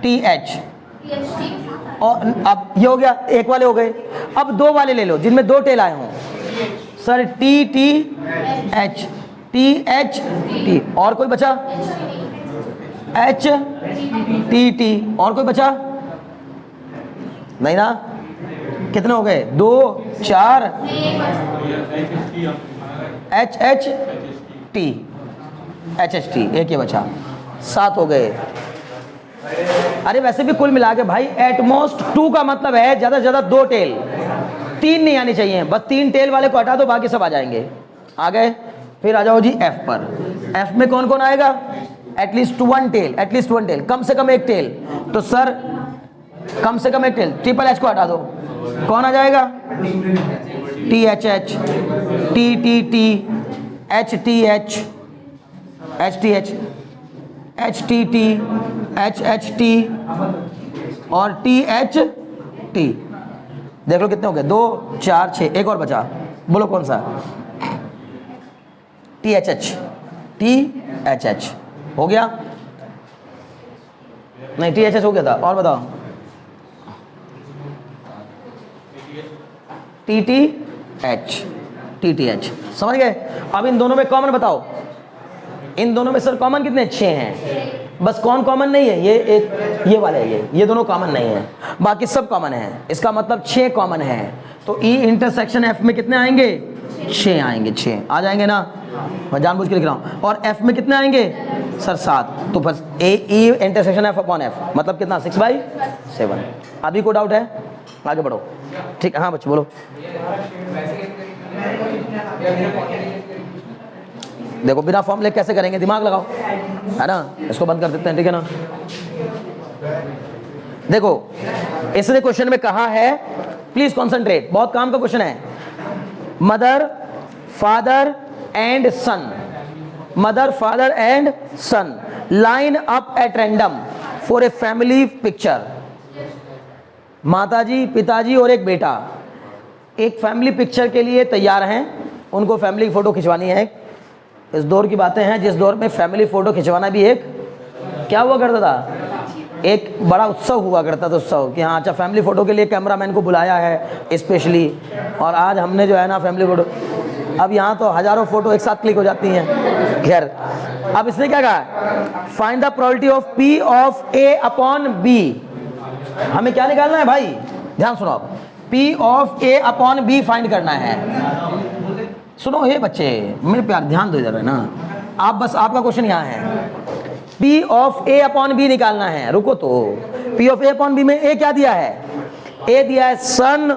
TH और अब ये हो गया, एक वाले हो गए। अब 2 वाले ले लो जिनमें 2 टेल आए हों सर, TH। और कोई बचा? HTT। और कोई बचा? नहीं ना? कितने हो गए? 2 4 HHT एक ये बचा, 7 हो गए। अरे वैसे भी कुल मिला के भाई एटमॉस्ट 2 का मतलब है ज्यादा से ज्यादा 2 टेल, 3 नहीं आनी चाहिए। बस 3 टेल वाले को हटा दो, बाकी सब आ जाएंगे। आ गए? फिर आ जाओ जी F पर। F में कौन कौन आएगा? एटलीस्ट 1 टेल, एटलीस्ट 1 टेल, कम से कम एक टेल। तो सर कम से कम एक टेल, ट्रिपल H को हटा दो, कौन आ जाएगा? THH, TTT, HTH, HTH, HTT, HHT और THT। देख लो कितने हो गए? 2 4 6, एक और बचा, बोलो कौन सा? THH हो गया? नहीं, THH हो गया था। और बताओ? TTH। समझ गए? अब इन दोनों में कॉमन बताओ। इन दोनों में सर कॉमन कितने? 6 हैं। बस कौन कॉमन नहीं है? ये एक, ये वाले, ये दोनों कॉमन नहीं है, बाकी सब कॉमन है। इसका मतलब 6 कॉमन है। तो E इंटरसेक्शन F में कितने आएंगे? 6 आएंगे, 6 आ जाएंगे ना, मैं जानबूझ के लिख रहा हूँ। और एफ में कितने आएंगे सर 7, तो बस A E intersection F upon F मतलब कितना 6/7। अभी कोई डाउट है? आगे बढ़ो। ठीक है, हाँ बच्चे बोलो। देखो बिना फॉर्मूले कैसे करेंगे, दिमाग लगाओ, है ना। इसको बंद कर देते हैं, ठीक है ना। देखो इसने क्वेश्चन में कहा है, प्लीज कॉन्सेंट्रेट, बहुत काम का क्वेश्चन है। Mother father and son, mother father and son line up at random for a family picture. माताजी पिताजी और एक बेटा एक फैमिली पिक्चर के लिए तैयार हैं, उनको फैमिली फोटो खिंचवानी है। इस दौर की बातें हैं जिस दौर में फैमिली फोटो खिंचवाना भी एक क्या हुआ करता था, एक बड़ा उत्सव हुआ करता था, उत्सव कि हाँ अच्छा फैमिली फ़ोटो के लिए कैमरामैन को बुलाया है स्पेशली। और आज हमने जो है ना फैमिली फ़ोटो, अब यहाँ तो हज़ारों फ़ोटो एक साथ क्लिक हो जाती हैं। खैर अब इसने क्या कहा, find the probability of P of A upon B. हमें क्या निकालना है भाई, ध्यान सुनो, आप P of A upon B find करना है। सुनो हे बच्चे मेरे प्यार, ध्यान दो इधर है ना आप, बस आपका क्वेश्चन यहाँ है, P of A upon B निकालना है। रुको तो, P of A upon B में A क्या दिया है, A दिया है son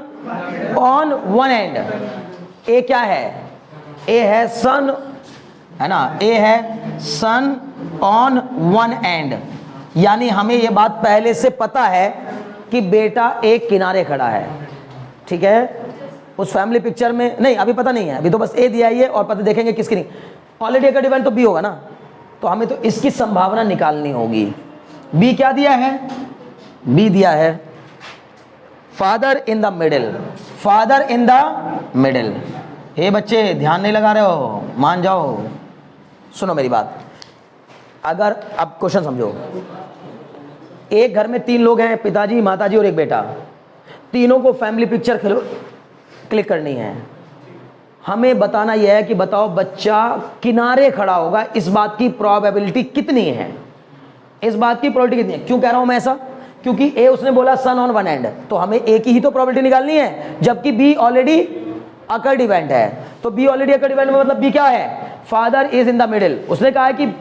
on one end. A क्या है, A है सन, है ना, A है सन ऑन वन एंड, यानी हमें ये बात पहले से पता है कि बेटा एक किनारे खड़ा है, ठीक है। उस फैमिली पिक्चर में नहीं, अभी पता नहीं है, अभी तो बस A दिया ही है और पता देखेंगे किसकी नहीं। ऑलरेडी अगर डिवाइड तो B होगा ना, तो हमें तो इसकी संभावना निकालनी होगी। बी क्या दिया है, बी दिया है father in the middle, father in the middle. हे बच्चे ध्यान नहीं लगा रहे हो, मान जाओ, सुनो मेरी बात। अगर अब क्वेश्चन समझो, एक घर में 3 लोग हैं, पिताजी माताजी और एक बेटा, तीनों को फैमिली पिक्चर क्लिक करनी है। हमें बताना यह है कि बताओ बच्चा किनारे खड़ा होगा, इस बात की प्रोबेबिलिटी कितनी है, इस बात की प्रोबेबिलिटी कितनी है। क्यों कह रहा हूं मैं ऐसा, क्योंकि ए उसने बोला सन ऑन वन एंड, तो हमें ए की ही तो प्रोबेबिलिटी निकालनी है, जबकि बी ऑलरेडी अकर्ड इवेंट है। तो बी ऑलरेडी अकर्ड इवेंट में मतलब बी क्या है, father is in the middle. उसने कहा है कि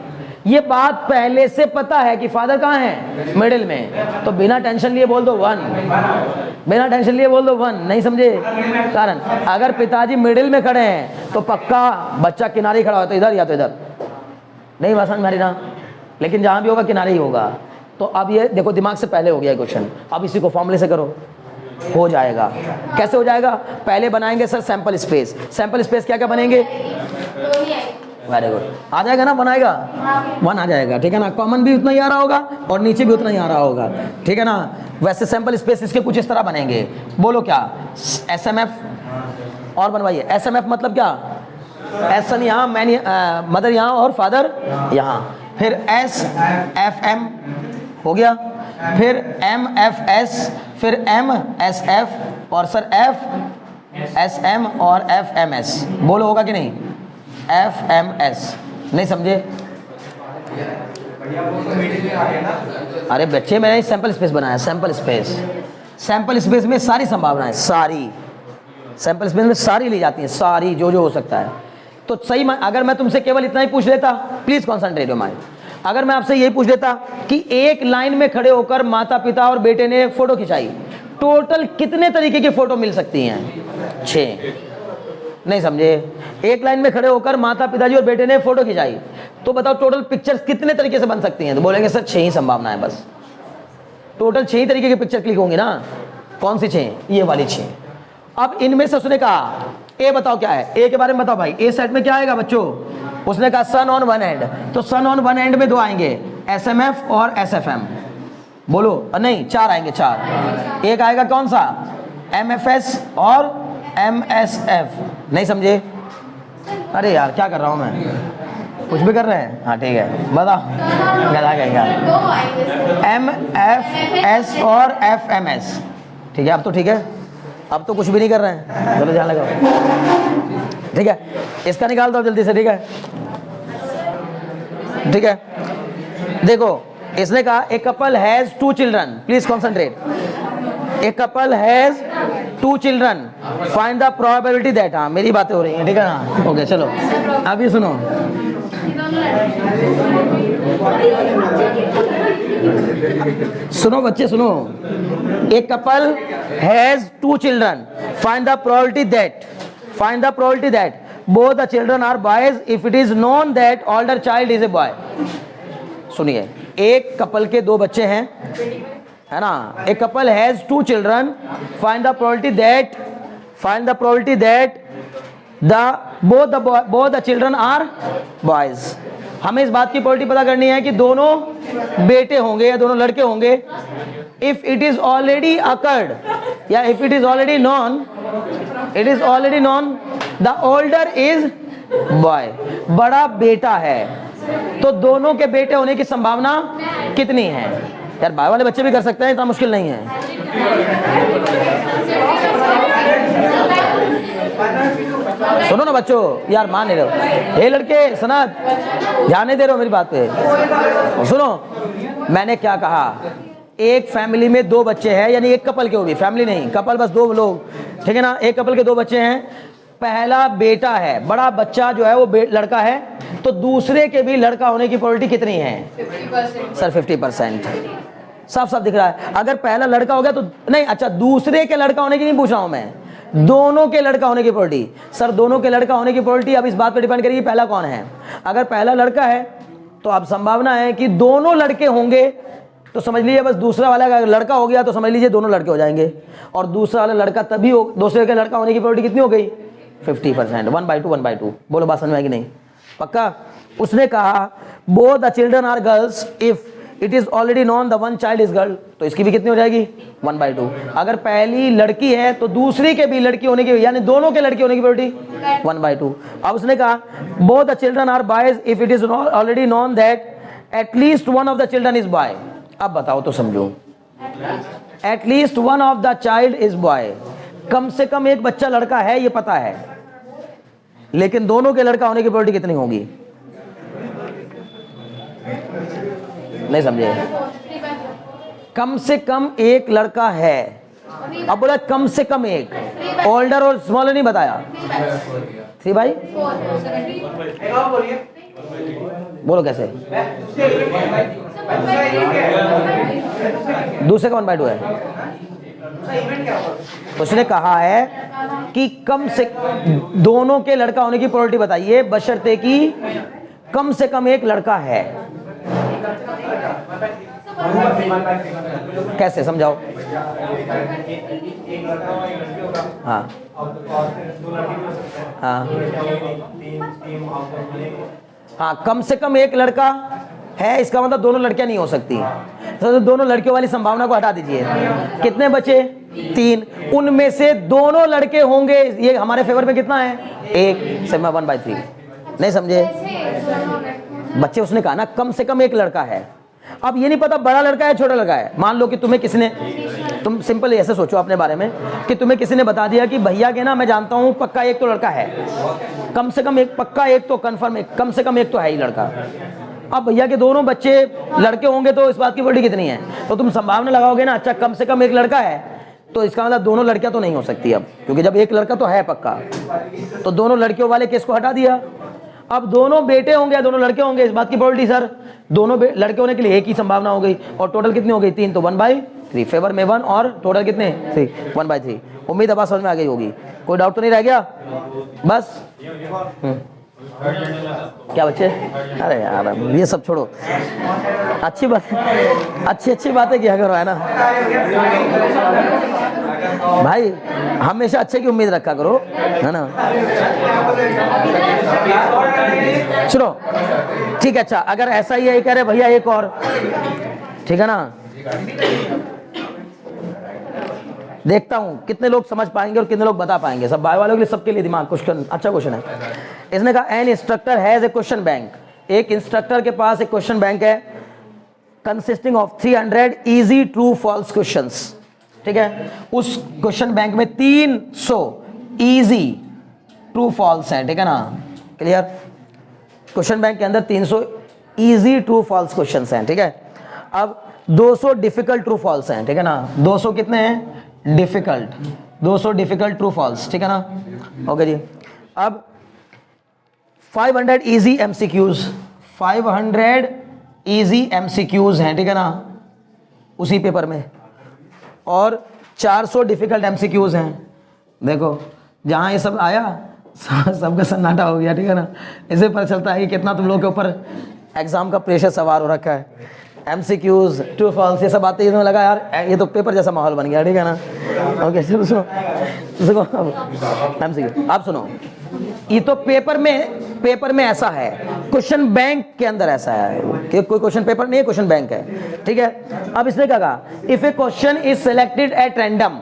ये बात पहले से पता है कि फादर कहाँ है, मिडिल में, तो बिना टेंशन लिए बोल दो 1, बिना टेंशन लिए बोल दो 1। नहीं समझे कारण, अगर पिताजी मिडिल में खड़े हैं तो पक्का बच्चा किनारे खड़ा हो, तो इधर या तो इधर, नहीं बात समझ में आ रही ना, लेकिन जहां भी होगा किनारे ही होगा। तो अब ये देखो दिमाग से पहले हो गया क्वेश्चन, अब इसी को फॉर्मूले से करो, हो जाएगा। कैसे हो जाएगा, पहले बनाएंगे sir sample space. Sample space क्या क्या बनेंगे, वेरी गुड, आ जाएगा ना, बनाएगा 1 आ जाएगा, ठीक है ना। कॉमन भी उतना ही आ रहा होगा और नीचे भी उतना ही आ रहा होगा, ठीक है ना। वैसे सैंपल स्पेस इसके कुछ इस तरह बनेंगे, बोलो क्या, SMF और बनवाइए। SMF मतलब क्या, एसन यहाँ, मैन मदर यहाँ और फादर यहाँ, फिर SFM हो गया, फिर MFS, फिर MSF और सर FSM और FMS। बोलो होगा कि नहीं, FMS, नहीं समझे। अरे बच्चे मैंने सैंपल स्पेस बनाया, सैंपल स्पेस, सैंपल स्पेस में सारी संभावनाएं, सारी सैंपल स्पेस में सारी ली जाती हैं, सारी जो जो हो सकता है। तो सही, अगर मैं तुमसे केवल इतना ही पूछ लेता, प्लीज कॉन्सेंट्रेट योर माइंड, अगर मैं आपसे यही पूछ लेता कि एक लाइन में खड़े होकर माता पिता और बेटे ने फोटो खिंचाई, टोटल कितने तरीके की फोटो मिल सकती हैं, 6। नहीं समझे, एक लाइन में खड़े होकर माता पिताजी और बेटे ने फोटो खिंचाई, तो बताओ टोटल पिक्चर्स कितने तरीके से बन सकती हैं, तो बोलेंगे सर 6 ही संभावना है बस, टोटल 6 ही तरीके की पिक्चर क्लिक होंगी ना। कौन सी 6, ये वाली 6। अब इनमें से उसने कहा ए बताओ क्या है, ए के बारे में बताओ भाई, ए सेट में क्या आएगा बच्चों, उसने कहा सन ऑन वन एंड, तो सन ऑन वन एंड में 2 आएंगे, SMF और SFM। बोलो नहीं 4 आएंगे, 4। एक आएगा कौन सा, MFS और MSF। नहीं समझे, अरे यार क्या कर रहा हूं मैं, कुछ भी कर रहे हैं, हाँ ठीक है बताओ, गधा कहेगा। MFS और FMS, ठीक है। अब तो ठीक है, अब तो कुछ भी नहीं कर रहे हैं, चलो ध्यान लगाओ, ठीक है। इसका निकाल दो जल्दी से, ठीक है, ठीक है। देखो इसने कहा a couple has 2 children, please concentrate. A couple has 2 children, find the probability that, हाँ मेरी बातें हो रही हैं, ठीक है ना, ओके चलो अभी सुनो। सुनो बच्चे सुनो, a couple has 2 children, find the probability that both the children are boys if it is known that older child is a boy। सुनिए, एक कपल के 2 बच्चे हैं, है ना, a couple has 2 children, find the probability that both the children are boys। हमें इस बात की प्रोबेबिलिटी पता करनी है कि दोनों बेटे होंगे या दोनों लड़के होंगे। If it is already occurred या if it is already known the older is boy, बड़ा बेटा है, तो दोनों के बेटे होने की संभावना कितनी है? यार बाय वाले बच्चे भी कर सकते हैं, इतना मुश्किल नहीं है। सुनो ना बच्चों, यार मान नहीं रहे हो, हे लड़के सनत ध्यान नहीं दे रहे हो मेरी बात पे। सुनो मैंने क्या कहा, एक फैमिली में 2 बच्चे हैं, यानी एक कपल के, होगी फैमिली नहीं, कपल बस 2 लोग, ठीक है ना, एक कपल के 2 बच्चे हैं, पहला बेटा है, बड़ा बच्चा जो है वो लड़का है, तो दूसरे के भी लड़का होने की प्रोबेबिलिटी कितनी है? 50%। सर 50%, साफ साफ दिख रहा है। अगर पहला लड़का हो गया तो नहीं, अच्छा दूसरे के लड़का होने की नहीं पूछ रहा हूं मैं, दोनों के लड़का होने की प्रोबेबिलिटी। सर दोनों के लड़का होने की प्रोबेबिलिटी अब इस बात पर डिपेंड करेगी पहला कौन है। अगर पहला लड़का है तो अब संभावना है कि दोनों लड़के होंगे, तो समझ लीजिए बस दूसरा वाला अगर लड़का हो गया तो समझ लीजिए दोनों लड़के हो जाएंगे, और दूसरा वाला लड़का तभी हो, दूसरे के लड़का होने की प्रोबेबिलिटी कितनी हो गई? 50%, 1/2। बोलो बात समझ में आएगी नहीं? पक्का। उसने कहा both the children are girls if it is already known the one child is girl, तो इसकी भी कितनी हो जाएगी? 1/2। अगर पहली लड़की है तो दूसरी के भी लड़की होने की, यानी दोनों के लड़की होने की प्रोबेबिलिटी 1/2। अब उसने कहा both the children are boys if it is already known that at least one of the children is boy. अब बताओ तो समझो, at least one of the child is boy, कम से कम एक बच्चा लड़का है ये पता है, लेकिन दोनों के लड़का होने की प्रोबेबिलिटी कितनी होगी? नहीं समझे? कम से कम एक लड़का है, अब बोला कम से कम एक, ओल्डर और स्मॉलर नहीं बताया। 3 भाई बोलो कैसे? दूसरे का 1/2 है। उसने कहा है कि कम से दोनों के लड़का होने की प्रोबेबिलिटी बताइए, बशर्ते कि कम से कम एक लड़का है। कैसे समझाओ? हाँ हाँ हाँ, कम से कम एक लड़का है, इसका मतलब दोनों लड़कियां नहीं हो सकती। तो दोनों लड़कियों वाली संभावना को हटा दीजिए, कितने बचे? 3। उनमें से दोनों लड़के होंगे, ये हमारे फेवर में कितना है? 1 से 1/3। नहीं समझे बच्चे? उसने कहा ना कम से कम एक लड़का है। अब ये नहीं पता बड़ा लड़का है छोटा लड़का है। मान लो कि तुम्हें किसी ने, तुम सिंपल ऐसे सोचो अपने बारे में कि तुम्हें किसी ने बता दिया कि भैया के ना मैं जानता हूं पक्का एक तो लड़का है, कम से कम एक, पक्का एक तो कंफर्म एक, कम से कम एक तो है ही लड़का। अब भैया के दोनों बच्चे लड़के होंगे तो इस बात की प्रोबेबिलिटी कितनी है? तो तुम संभावना लगाओगे ना, अच्छा कम से कम एक लड़का है, तो इसका मतलब दोनों लड़कियां तो नहीं हो सकती अब, क्योंकि जब एक लड़का तो है पक्का, तो दोनों लड़कियों वाले केस को हटा दिया। अब दोनों बेटे होंगे, दोनों लड़के होंगे, इस बात की प्रोबेबिलिटी सर दोनों लड़के होने के लिए एक ही संभावना हो गई, और टोटल कितनी हो गई? 3, तो 1/3, फेवर में 1 और टोटल कितने? 3, 1/3। उम्मीद है बात समझ में आ गई होगी, कोई डाउट तो नहीं रह गया? बस क्या बच्चे? अरे यार ये सब छोड़ो, अच्छी बात है, अच्छी बातें किया करो, है ना भाई, हमेशा अच्छे की उम्मीद रखा करो, है ना। सुनो ठीक है, अच्छा अगर ऐसा ही है, कह रहे भैया एक और, ठीक है ना, देखता हूं कितने लोग समझ पाएंगे और कितने लोग बता पाएंगे। सब बाय वालों के लिए, सबके लिए दिमाग क्वेश्चन, अच्छा क्वेश्चन है। इसने कहा an instructor has a question bank, एक इंस्ट्रक्टर के पास एक क्वेश्चन बैंक है consisting of 300 easy true false questions, ठीक है। उस क्वेश्चन बैंक में 300 इजी ट्रू फॉल्स हैं, ठीक है ना, क्लियर। क्वेश्चन बैंक के अंदर 300 इजी ट्रू फॉल्स क्वेश्चंस हैं, ठीक है। अब 200 डिफिकल्ट ट्रू फॉल्स हैं, ठीक है ना। 200 कितने हैं? डिफिकल्ट, 200 डिफिकल्ट ट्रू फॉल्स, ठीक है ना। ओके जी, अब 500 इजी एमसीक्यूज, 500 इजी एमसीक्यूज हैं, ठीक है ना, उसी पेपर में, और 400 डिफिकल्ट एमसीक्यूज हैं। देखो जहाँ ये सब आया सबका सन्नाटा हो गया, ठीक है ना। इससे पता चलता है कि कितना तुम लोग के ऊपर एग्जाम का प्रेशर सवार हो रखा है। एमसीक्यूज, ट्रू फॉल्स, ये सब बातें ही लगा यार ये तो पेपर जैसा माहौल बन गया, ठीक है ना। ओके चलो सुनो एमसीक्यू, आप सुनो, ये तो पेपर में ऐसा है, क्वेश्चन बैंक के अंदर ऐसा है कि कोई क्वेश्चन पेपर नहीं है, क्वेश्चन बैंक है, ठीक है। अब इसने क्या कहा, if A question is selected at random,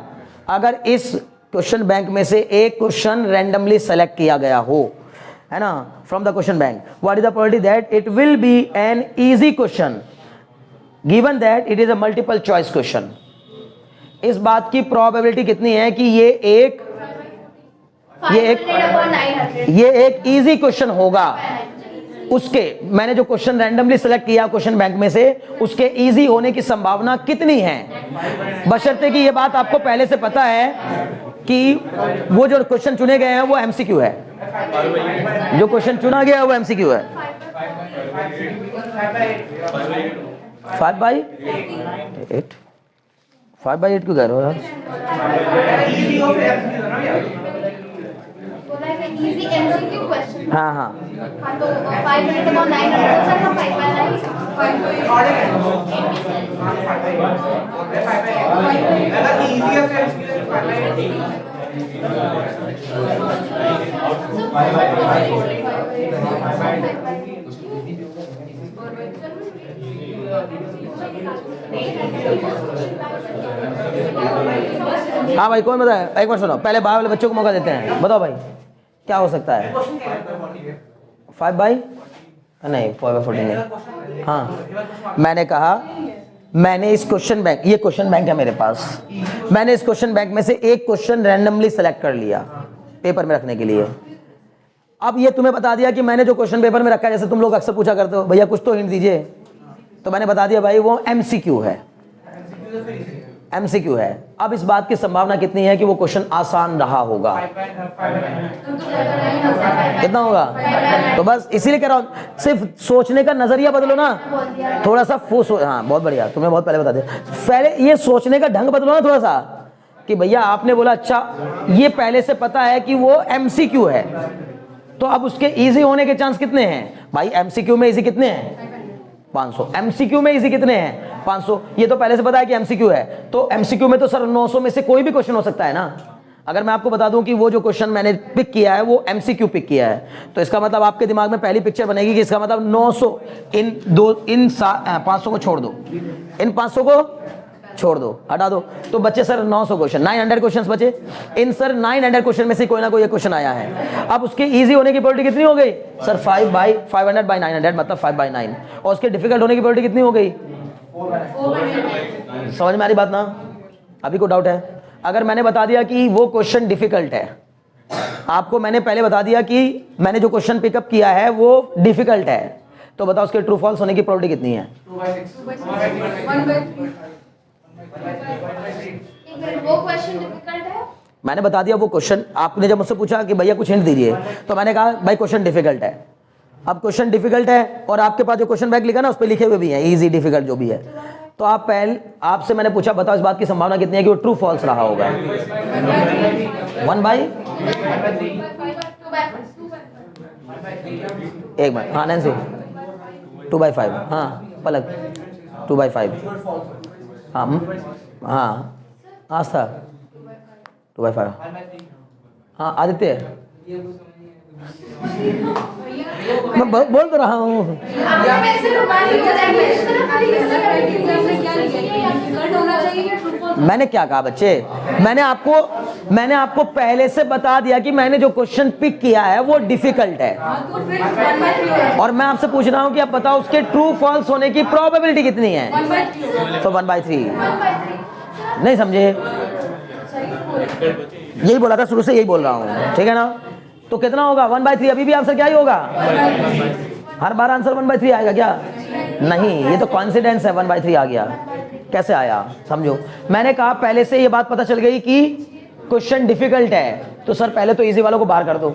अगर इस क्वेश्चन बैंक में से एक क्वेश्चन रैंडमली सेलेक्ट किया गया हो, है ना, from the question bank, what is the probability that it will be an easy question given that it is a multiple choice question. इस बात की प्रोबेबिलिटी कितनी है कि ये एक इजी क्वेश्चन होगा, उसके मैंने जो क्वेश्चन रैंडमली सेलेक्ट किया क्वेश्चन बैंक में से, उसके इजी होने की संभावना कितनी है, बशर्ते कि ये बात आपको पहले से पता है कि वो जो क्वेश्चन चुने गए हैं वो एमसीक्यू है, जो क्वेश्चन चुना गया है वो एमसीक्यू है। 5/8 5/8 क्यों कह रहे हो यार? हाँ हाँ, तो 500 अपॉन 900 हो जाएगा हाँ भाई कौन बताए, एक बार सुनो, पहले बाहर वाले बच्चों को मौका देते हैं, बताओ भाई क्या हो सकता है? 5/, नहीं 5/14 नहीं। हाँ मैंने कहा, मैंने इस क्वेश्चन बैंक, ये क्वेश्चन बैंक है मेरे पास, मैंने इस क्वेश्चन बैंक में से एक क्वेश्चन रैंडमली सेलेक्ट कर लिया पेपर में रखने के लिए। अब ये तुम्हें बता दिया कि मैंने जो क्वेश्चन पेपर में रखा है, जैसे तुम लोग अक्सर पूछा करते हो भैया कुछ तो हिंट दीजिए, तो मैंने बता दिया भाई वो एमसीक्यू है, एमसीक्यू है। अब इस बात की संभावना कितनी है कि वो क्वेश्चन आसान रहा होगा? कितना होगा? तो बस इसीलिए कह रहा हूं, सिर्फ सोचने का नजरिया बदलो ना थोड़ा सा, हाँ बहुत बढ़िया, तुमने बहुत पहले बता दिया। पहले ये सोचने का ढंग बदलो ना थोड़ा सा, कि भैया आपने बोला अच्छा ये पहले से पता है कि वो एमसीक्यू है, तो अब उसके इजी होने के चांस कितने हैं भाई? एमसीक्यू में इजी कितने हैं? 500। एमसीक्यू में इजी कितने हैं? 500। ये तो पहले से पता है कि एमसीक्यू है, तो एमसीक्यू में तो सर 900 में से कोई भी क्वेश्चन हो सकता है ना। अगर मैं आपको बता दूं कि वो जो क्वेश्चन मैंने पिक किया है वो एमसीक्यू पिक किया है, तो इसका मतलब आपके दिमाग में पहली पिक्चर बनेगी कि इसका मतलब 900 इन 500 को छोड़ दो, इन 500 को छोड़ दो, हटा दो, तो बच्चे सर 900 क्वेश्चन, 900 क्वेश्चंस बचे। इन सर 900 क्वेश्चन में से कोई ना कोई एक क्वेश्चन आया है। अब उसके इजी होने की प्रोबेबिलिटी कितनी हो गई सर? 500/900 मतलब 5/9। और उसके डिफिकल्ट होने की प्रोबेबिलिटी कितनी हो गई? समझ में आ रही बात ना? अभी को डाउट है? अगर मैंने बता दिया कि वो क्वेश्चन डिफिकल्ट है, आपको मैंने पहले बता दिया कि मैंने जो क्वेश्चन पिकअप किया है वो डिफिकल्ट है, तो बताओ उसके ट्रू फॉल्स होने की प्रोबेबिलिटी कितनी है? वो क्वेश्चन डिफिकल्ट है, मैंने बता दिया वो क्वेश्चन, आपने जब मुझसे पूछा कि भैया कुछ हिंट दीजिए, तो मैंने कहा भाई क्वेश्चन डिफिकल्ट है। अब क्वेश्चन डिफिकल्ट है और आपके पास जो क्वेश्चन बैंक लिखा ना उस पर लिखे हुए भी हैं इजी डिफिकल्ट जो भी है, तो आप पहले आपसे मैंने पूछा बताओ इस बात की संभावना कितनी है कि वो ट्रू फॉल्स रहा होगा? 1/, एक मिनट, हाँ नैन्सी 2/5, हाँ पलक 2/5, हाँ आस्था 2/5, हाँ आदित्य मैं बोल तो रहा हूँ। मैंने क्या कहा बच्चे, मैंने आपको पहले से बता दिया कि मैंने जो क्वेश्चन पिक किया है वो डिफिकल्ट है, और मैं आपसे पूछ रहा हूँ कि आप बताओ उसके ट्रू फॉल्स होने की प्रोबेबिलिटी कितनी है? तो 1/3। नहीं समझे? यही बोला था शुरू से, यही बोल रहा हूँ, ठीक है ना? तो कितना होगा? 1/3। अभी भी आंसर क्या ही होगा? हर बार आंसर 1/3 आएगा क्या? नहीं, ये तो कॉन्फिडेंस है 1/3 आ गया। कैसे आया समझो। मैंने कहा पहले से ये बात पता चल गई कि क्वेश्चन डिफिकल्ट है, तो सर पहले तो इजी वालों को बाहर कर दो।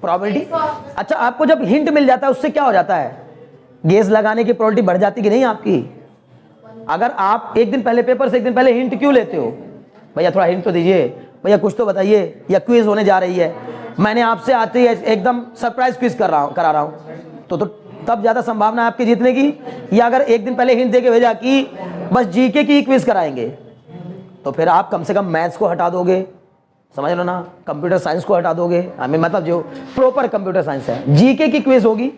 प्रोबेबिलिटी, अच्छा आपको जब हिंट मिल जाता है उससे क्या हो जाता है, गेस लगाने की प्रोबेबिलिटी बढ़ जाती कि नहीं आपकी। अगर आप एक दिन पहले पेपर से एक दिन पहले हिंट क्यों लेते हो, भैया थोड़ा हिंट तो दीजिए, भैया कुछ तो बताइए, या क्विज होने जा रही है, मैंने आपसे आते ही एकदम सरप्राइज क्विज करा रहा हूं, तो तब ज्यादा संभावना है आपके जीतने की। या अगर एक दिन पहले हिंट देके भेजा कि बस जीके की क्विज कराएंगे, तो फिर आप कम से कम मैथ्स को हटा दोगे, समझ लो ना, कंप्यूटर साइंस को हटा दोगे, हमें मतलब जो प्रॉपर कंप्यूटर साइंस है, जीके की क्विज होगी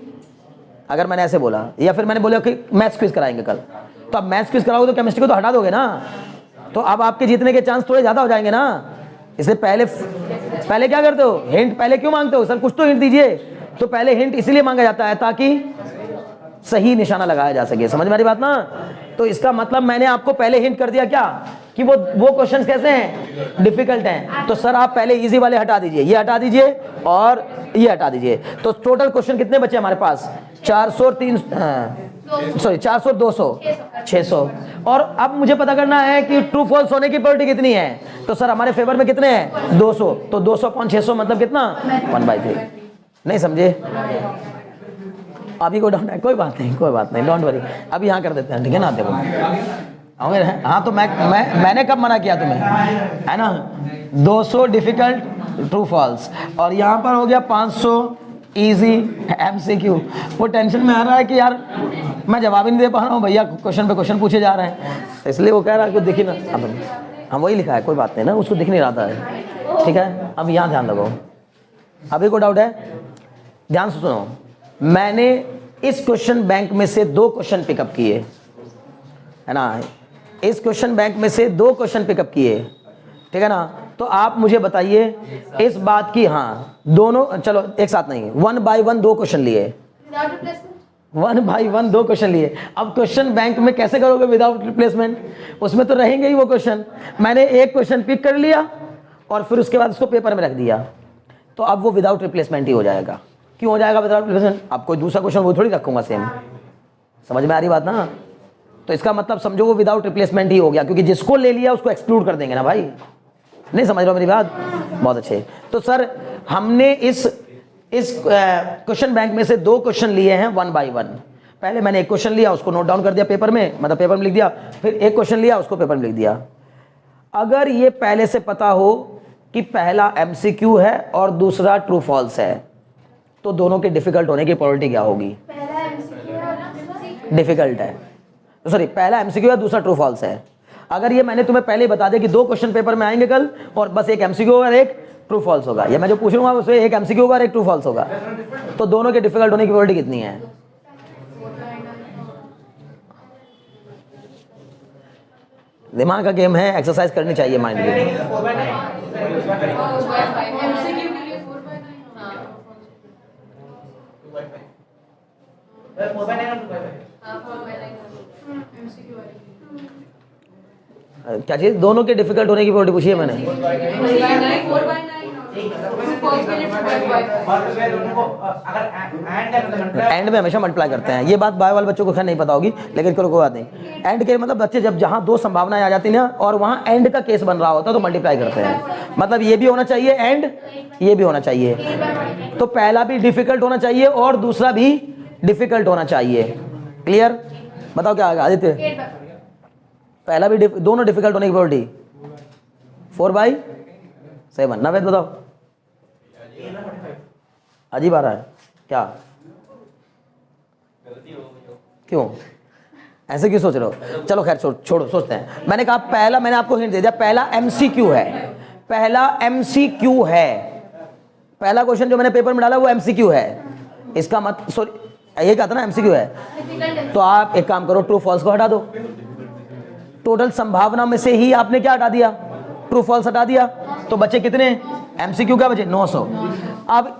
अगर मैंने ऐसे बोला, या फिर मैंने बोला कि मैथ्स क्विज कराएंगे कल, तो अब मैथ्स क्विज कराओगे तो केमिस्ट्री को तो हटा दोगे ना, तो अब आपके जीतने के चांस थोड़े ज्यादा हो जाएंगे ना। इसलिए पहले क्या करते हो, हिंट पहले क्यों मांगते हो, सर कुछ तो हिंट दीजिए, तो पहले हिंट इसलिए मांगा जाता है ताकि सही निशाना लगाया जा सके, समझ में आ रही बात ना। तो इसका मतलब मैंने आपको पहले हिंट कर दिया क्या कि वो क्वेश्चंस कैसे हैं, डिफिकल्ट हैं, तो सर आप पहले इजी वाले हटा दीजिए, ये हटा दीजिए और ये हटा दीजिए। तो टोटल क्वेश्चन कितने बचे हमारे पास, 400 400 200 600। और अब मुझे पता करना है कि ट्रू फॉल्स होने की प्रोबेबिलिटी कितनी है, तो सर हमारे फेवर में कितने हैं 200, तो 200 अपॉन 600 मतलब कितना 1/3। नहीं समझे, अभी को डाउन है, कोई बात नहीं डोंट वरी, अभी यहाँ कर देते हैं, ठीक है ना। देखो हाँ, तो मैंने कब मना किया तुम्हें, है ना, 200 डिफिकल्ट ट्रू फॉल्स, और यहाँ पर हो गया 500 इजी एमसीक्यू। वो टेंशन में आ रहा है कि यार मैं जवाब ही नहीं दे पा रहा हूँ, भैया क्वेश्चन पे क्वेश्चन पूछे जा रहे हैं, इसलिए वो कह रहा है कि देखिए ना, अब हम वही लिखा है, कोई बात नहीं ना, उसको दिख नहीं रहा था, ठीक है। अब यहाँ ध्यान रखो, अभी को डाउट है, ध्यान से सुनो, मैंने इस क्वेश्चन बैंक में से 2 क्वेश्चन पिकअप किए, है ना, इस क्वेश्चन बैंक में से 2 क्वेश्चन पिकअप किए, ठीक है ना। तो आप मुझे बताइए इस बात की, हाँ दोनों, चलो एक साथ नहीं, 1 by 1 2 क्वेश्चन लिए, 1 by 1 2 क्वेश्चन लिए। अब क्वेश्चन बैंक में कैसे करोगे विदाउट रिप्लेसमेंट, उसमें तो रहेंगे ही वो क्वेश्चन। मैंने एक क्वेश्चन पिक कर लिया और फिर उसके बाद उसको पेपर में रख दिया, तो अब वो विदाउट रिप्लेसमेंट ही हो जाएगा। क्यों हो जाएगा विदाउट रिप्लेसमेंट, अब कोई दूसरा क्वेश्चन वो थोड़ी रखूंगा सेम, समझ में आ रही बात ना। तो इसका मतलब समझो वो विदाउट रिप्लेसमेंट ही हो गया, क्योंकि जिसको ले लिया उसको एक्सक्लूड कर देंगे ना भाई, नहीं समझ रहे हो मेरी बात, बहुत अच्छे। तो सर हमने इस क्वेश्चन बैंक में से 2 क्वेश्चन लिए हैं 1 by 1। पहले मैंने एक क्वेश्चन लिया, उसको नोट डाउन कर दिया पेपर में, मतलब पेपर में लिख दिया, फिर एक क्वेश्चन लिया, उसको पेपर में लिख दिया। अगर ये पहले से पता हो कि पहला एमसीक्यू है और दूसरा ट्रू फॉल्स है, तो दोनों के डिफिकल्ट होने की प्रोबेबिलिटी क्या होगी, डिफिकल्ट है, सॉरी पहला एमसीक्यू है दूसरा ट्रू फॉल्स है। अगर ये मैंने तुम्हें पहले ही बता दिया कि 2 क्वेश्चन पेपर में आएंगे कल, और बस एक एमसीक्यू होगा और एक ट्रू फॉल्स होगा, या मैं जो पूछूंगा उसमें एक एमसीक्यू होगा और एक ट्रू फॉल्स होगा, तो दोनों के डिफिकल्ट होने की प्रोबेबिलिटी कितनी है, दिमाग का गेम है, एक्सरसाइज करनी चाहिए माइंड की। क्या चीज, दोनों के डिफिकल्ट होने की प्रोबेबिलिटी पूछी है मैंने, एंड में हमेशा मल्टीप्लाई करते हैं, ये बात बायो वाले बच्चों को खैर नहीं पता होगी, लेकिन कोई बात नहीं। एंड के मतलब बच्चे जब जहां 2 संभावनाएं आ जाती ना और वहां एंड का केस बन रहा होता है तो मल्टीप्लाई करते हैं, मतलब ये भी होना चाहिए एंड ये भी होना चाहिए, तो पहला भी डिफिकल्ट होना चाहिए और दूसरा भी डिफिकल्ट होना चाहिए। क्लियर, बताओ क्या आएगा आदित्य, पहला भी दोनों डिफिकल्ट होने की प्रोबेबिलिटी 4 by 7। नवेद बताओ, अजीब आ रहा है क्या, क्यों ऐसे क्यों सोच रहे हो, चलो खैर छोड़ो सोचते हैं। मैंने कहा पहला, मैंने आपको हिंट दे दिया, पहला एमसीक्यू है, पहला एमसीक्यू है, पहला क्वेश्चन जो मैंने पेपर में डाला वो एमसीक्यू है, इसका मत सॉरी ये कहा था ना एमसीक्यू है, तो आप एक काम करो ट्रू फॉल्स को हटा दो, टोटल संभावना में से ही आपने क्या हटा दिया, ट्रू फॉल्स हटा दिया, तो बचे कितने एमसीक्यू, क्या बचे 900। अब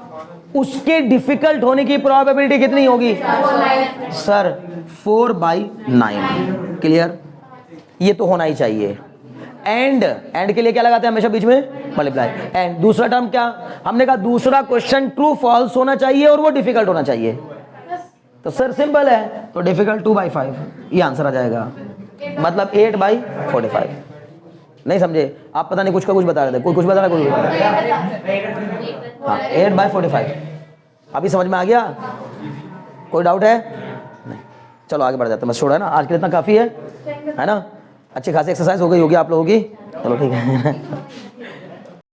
उसके डिफिकल्ट होने की प्रोबेबिलिटी कितनी होगी सर 4 by 9। क्लियर, ये तो होना ही चाहिए। एंड के लिए क्या लगाते हैं हमेशा बीच में मल्टीप्लाई, एंड दूसरा टर्म क्या, हमने कहा दूसरा क्वेश्चन ट्रू फॉल्स होना चाहिए और वो डिफिकल्ट होना चाहिए, तो सर सिंपल है, तो डिफिकल्ट 2 by 5 ये आंसर आ जाएगा। मतलब 8/45। नहीं समझे आप? पता नहीं कुछ का कुछ बता रहे थे, कोई कुछ बता रहा, कोई कुछ बता रहा। हाँ 8/45 अभी समझ में आ गया? कोई डाउट है? नहीं, चलो आगे बढ़ जाते हैं, बस छोड़ा है ना, आज के लिए इतना काफ़ी है ना? अच्छी खासी एक्सरसाइज हो गई होगी आप लोगों की, चलो ठीक है।